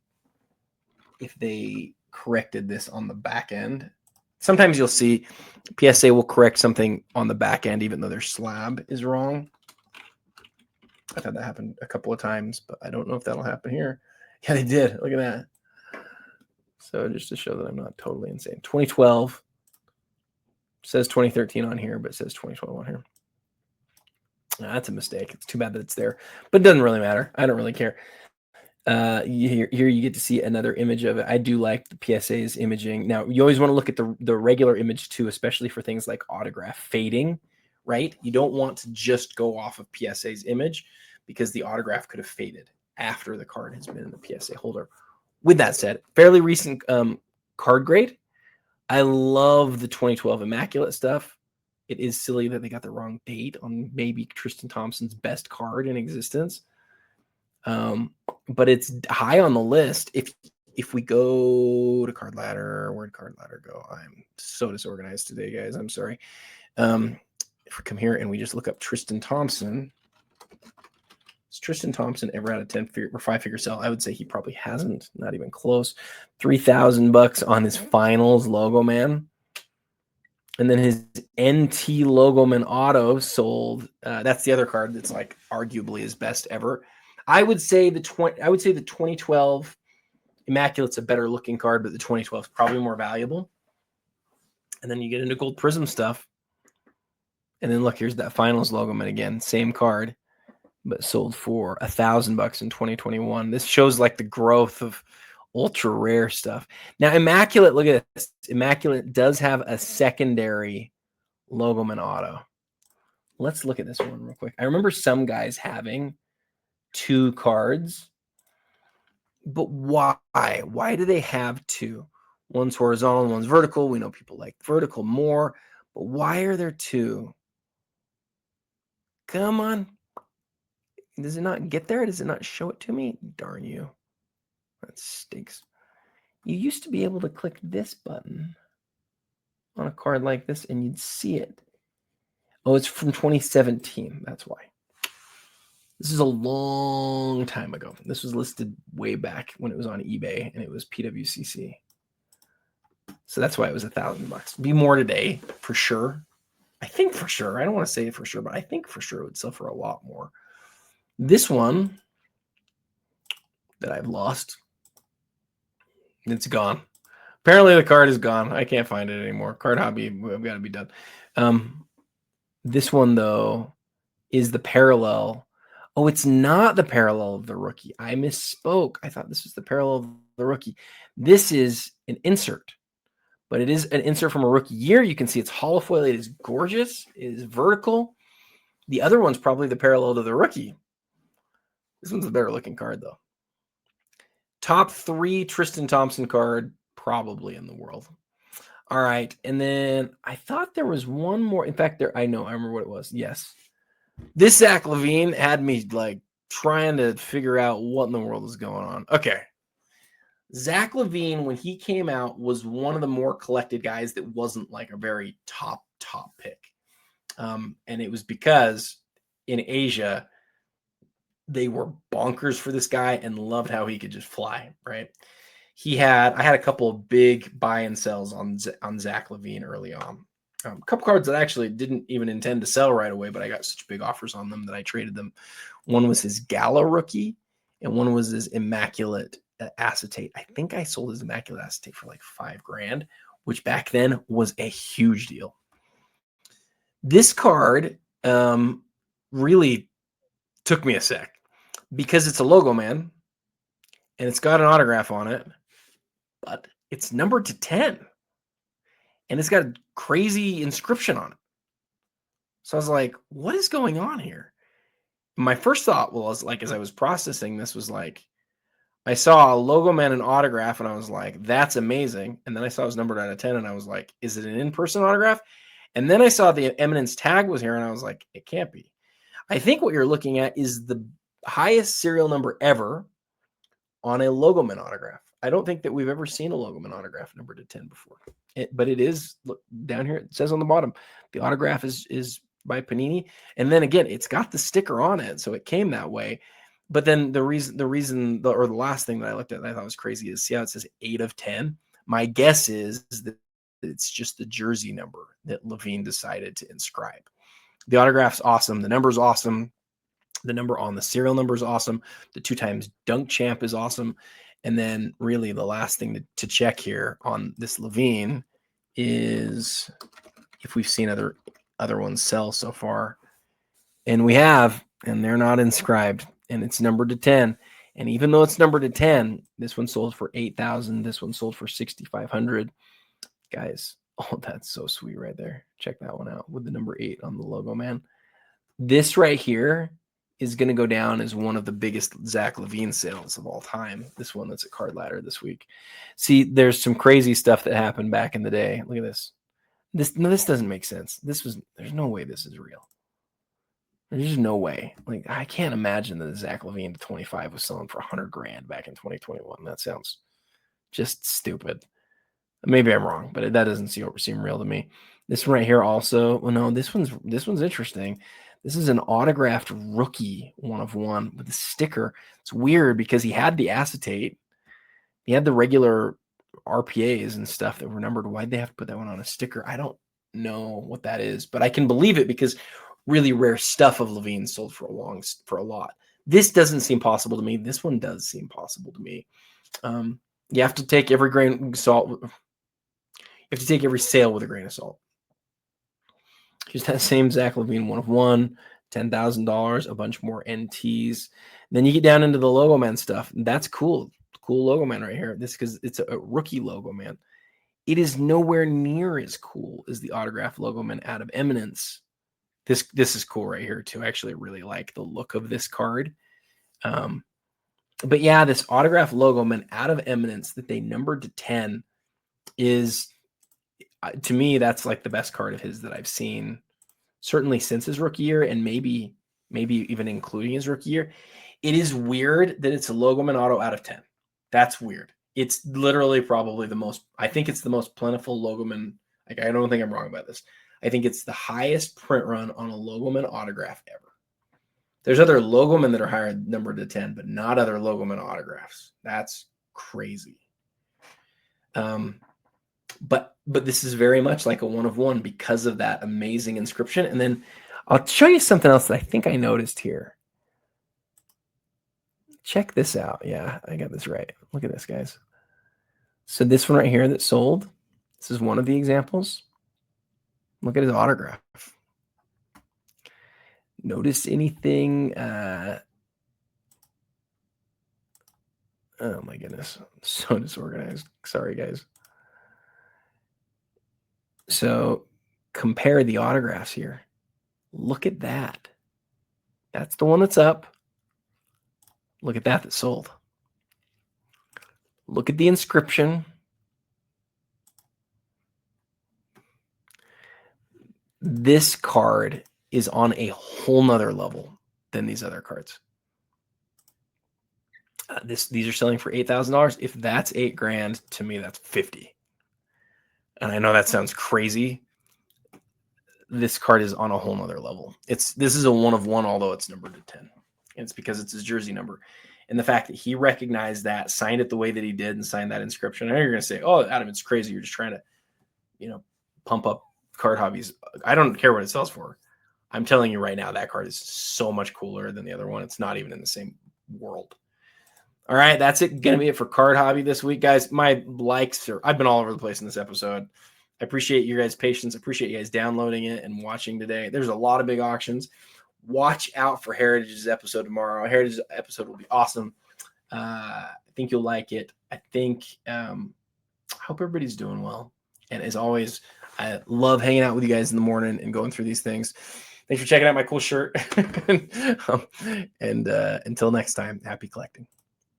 if they corrected this on the back end. Sometimes you'll see PSA will correct something on the back end, even though their slab is wrong. I've had that happen a couple of times, but I don't know if that'll happen here. Yeah, they did. Look at that. So just to show that I'm not totally insane. 2012 says 2013 on here, but it says 2012 on here. That's a mistake. It's too bad that it's there, but it doesn't really matter. I don't really care. Here you get to see another image of it. I do like the PSA's imaging. Now, you always want to look at the regular image too, especially for things like autograph fading, right? You don't want to just go off of PSA's image because the autograph could have faded after the card has been in the PSA holder. With that said, fairly recent card grade. I love the 2012 Immaculate stuff. It is silly that they got the wrong date on maybe Tristan Thompson's best card in existence. But it's high on the list. If we go to Card Ladder, where'd Card Ladder go? I'm so disorganized today, guys. I'm sorry. If we come here and we just look up Tristan Thompson, has Tristan Thompson ever had a 10-figure or 5-figure sell? I would say he probably hasn't. Not even close. $3,000 on his finals logo, man. And then his NT logo man auto sold. That's the other card that's like arguably his best ever. I would say the 2012 Immaculate's a better looking card, but the 2012 is probably more valuable. And then you get into Gold Prism stuff. And then look, here's that finals logo man again, same card, but sold for $1,000 in 2021. This shows like the growth of ultra rare stuff. Now, Immaculate, look at this. Immaculate does have a secondary logo man auto. Let's look at this one real quick. I remember some guys having 2 cards, but why? Why do they have 2? One's horizontal, one's vertical. We know people like vertical more, but why are there 2? Come on. Does it not get there? Does it not show it to me? Darn you. That stinks. You used to be able to click this button on a card like this and you'd see it. Oh, it's from 2017. That's why. This is a long time ago. This was listed way back when it was on eBay and it was PWCC. So that's why it was $1,000. Be more today for sure. I think for sure. I don't want to say it for sure, but I think for sure it would sell for a lot more. This one that I've lost, it's gone. Apparently the card is gone. I can't find it anymore. Card hobby, I've got to be done. This one, though, is the parallel. Oh, it's not the parallel of the rookie. I misspoke. I thought this was the parallel of the rookie. This is an insert, but it is an insert from a rookie year. You can see it's hollow foil. It is gorgeous. It is vertical. The other one's probably the parallel to the rookie. This one's a better looking card, though. Top 3 Tristan Thompson card probably in the world. All right. And then I thought there was one more. In fact, I remember what it was. Yes. This Zach LaVine had me like trying to figure out what in the world is going on. Okay. Zach LaVine, when he came out, was one of the more collected guys that wasn't like a very top pick. And it was because in Asia, they were bonkers for this guy and loved how he could just fly, right? I had a couple of big buy and sells on Zach LaVine early on. A couple cards that I actually didn't even intend to sell right away, but I got such big offers on them that I traded them. One was his Gala rookie, and one was his Immaculate Acetate. I think I sold his Immaculate Acetate for like $5,000, which back then was a huge deal. This card really took me a sec because it's a logo man and it's got an autograph on it, but it's numbered to 10 and it's got a crazy inscription on it. So I was like, what is going on here? My first thought was like, as I was processing this, was like, I saw a logo man and autograph and I was like, that's amazing. And then I saw it was numbered out of 10 and I was like, is it an in-person autograph? And then I saw the Eminence tag was here and I was like, it can't be. I think what you're looking at is the highest serial number ever on a logo man autograph. I don't think that we've ever seen a logo man autograph numbered to 10 before. But it is, look down here, it says on the bottom, the autograph is by Panini. And then again, it's got the sticker on it, so it came that way. But then the last thing that I looked at that I thought was crazy is see how it says 8 of 10. My guess is that it's just the jersey number that LaVine decided to inscribe. The autograph's awesome. The number's awesome. The number on the serial number is awesome. The 2 times dunk champ is awesome. And then really the last thing to check here on this LaVine is if we've seen other ones sell so far. And we have, and they're not inscribed. And it's numbered to 10. And even though it's numbered to 10, this one sold for $8,000. This one sold for $6,500. Guys, oh, that's so sweet right there. Check that one out with the number 8 on the logo, man. This right here is going to go down as one of the biggest Zach LaVine sales of all time. This one that's at Card Ladder this week. See, there's some crazy stuff that happened back in the day. Look at this. This doesn't make sense. There's no way this is real. There's just no way. Like, I can't imagine that Zach LaVine to 25 was selling for $100,000 back in 2021. That sounds just stupid. Maybe I'm wrong, but that doesn't seem real to me. This one right here also. Well, no, this one's interesting. This is an autographed rookie 1 of 1 with a sticker. It's weird because he had the acetate. He had the regular RPAs and stuff that were numbered. Why'd they have to put that one on a sticker? I don't know what that is, but I can believe it because really rare stuff of LaVine sold for a lot. This doesn't seem possible to me. This one does seem possible to me. You have to take every grain of salt. You have to take every sale with a grain of salt. Here's that same Zach LaVine 1 of 1, $10,000, a bunch more NTs. Then you get down into the logo man stuff. That's cool. Cool logo man right here. This because it's a rookie logo man. It is nowhere near as cool as the autograph logo man out of Eminence. This is cool right here too. I actually really like the look of this card. But yeah, this autograph logo man out of Eminence that they numbered to 10 is, to me, that's like the best card of his that I've seen, certainly since his rookie year and maybe maybe even including his rookie year. It is weird that it's a Logoman auto out of 10. That's weird. It's literally probably I think it's the most plentiful Logoman. Like, I don't think I'm wrong about this. I think it's the highest print run on a Logoman autograph ever. There's other Logoman that are higher numbered to 10, but not other Logoman autographs. That's crazy. But this is very much like a 1 of 1 because of that amazing inscription. And then I'll show you something else that I think I noticed here. Check this out. Yeah, I got this right. Look at this, guys. So this one right here that sold, this is one of the examples. Look at his autograph. Notice anything? Oh my goodness, I'm so disorganized. Sorry, guys. So compare the autographs here. Look at that. That's the one that's up. Look at that sold. Look at the inscription. This card is on a whole nother level than these other cards. These are selling for $8,000. If that's $8,000, to me, that's 50. And I know that sounds crazy. This card is on a whole nother level. This is a 1 of 1, although it's numbered to 10. And it's because it's his jersey number. And the fact that he recognized that, signed it the way that he did, and signed that inscription. I know you're going to say, oh, Adam, it's crazy. You're just trying to, pump up card hobbies. I don't care what it sells for. I'm telling you right now, that card is so much cooler than the other one. It's not even in the same world. All right, that's it. Going to be it for Card Hobby this week, guys. My I've been all over the place in this episode. I appreciate your guys' patience. I appreciate you guys downloading it and watching today. There's a lot of big auctions. Watch out for Heritage's episode tomorrow. Heritage's episode will be awesome. I think you'll like it. I hope everybody's doing well. And as always, I love hanging out with you guys in the morning and going through these things. Thanks for checking out my cool shirt. And until next time, happy collecting.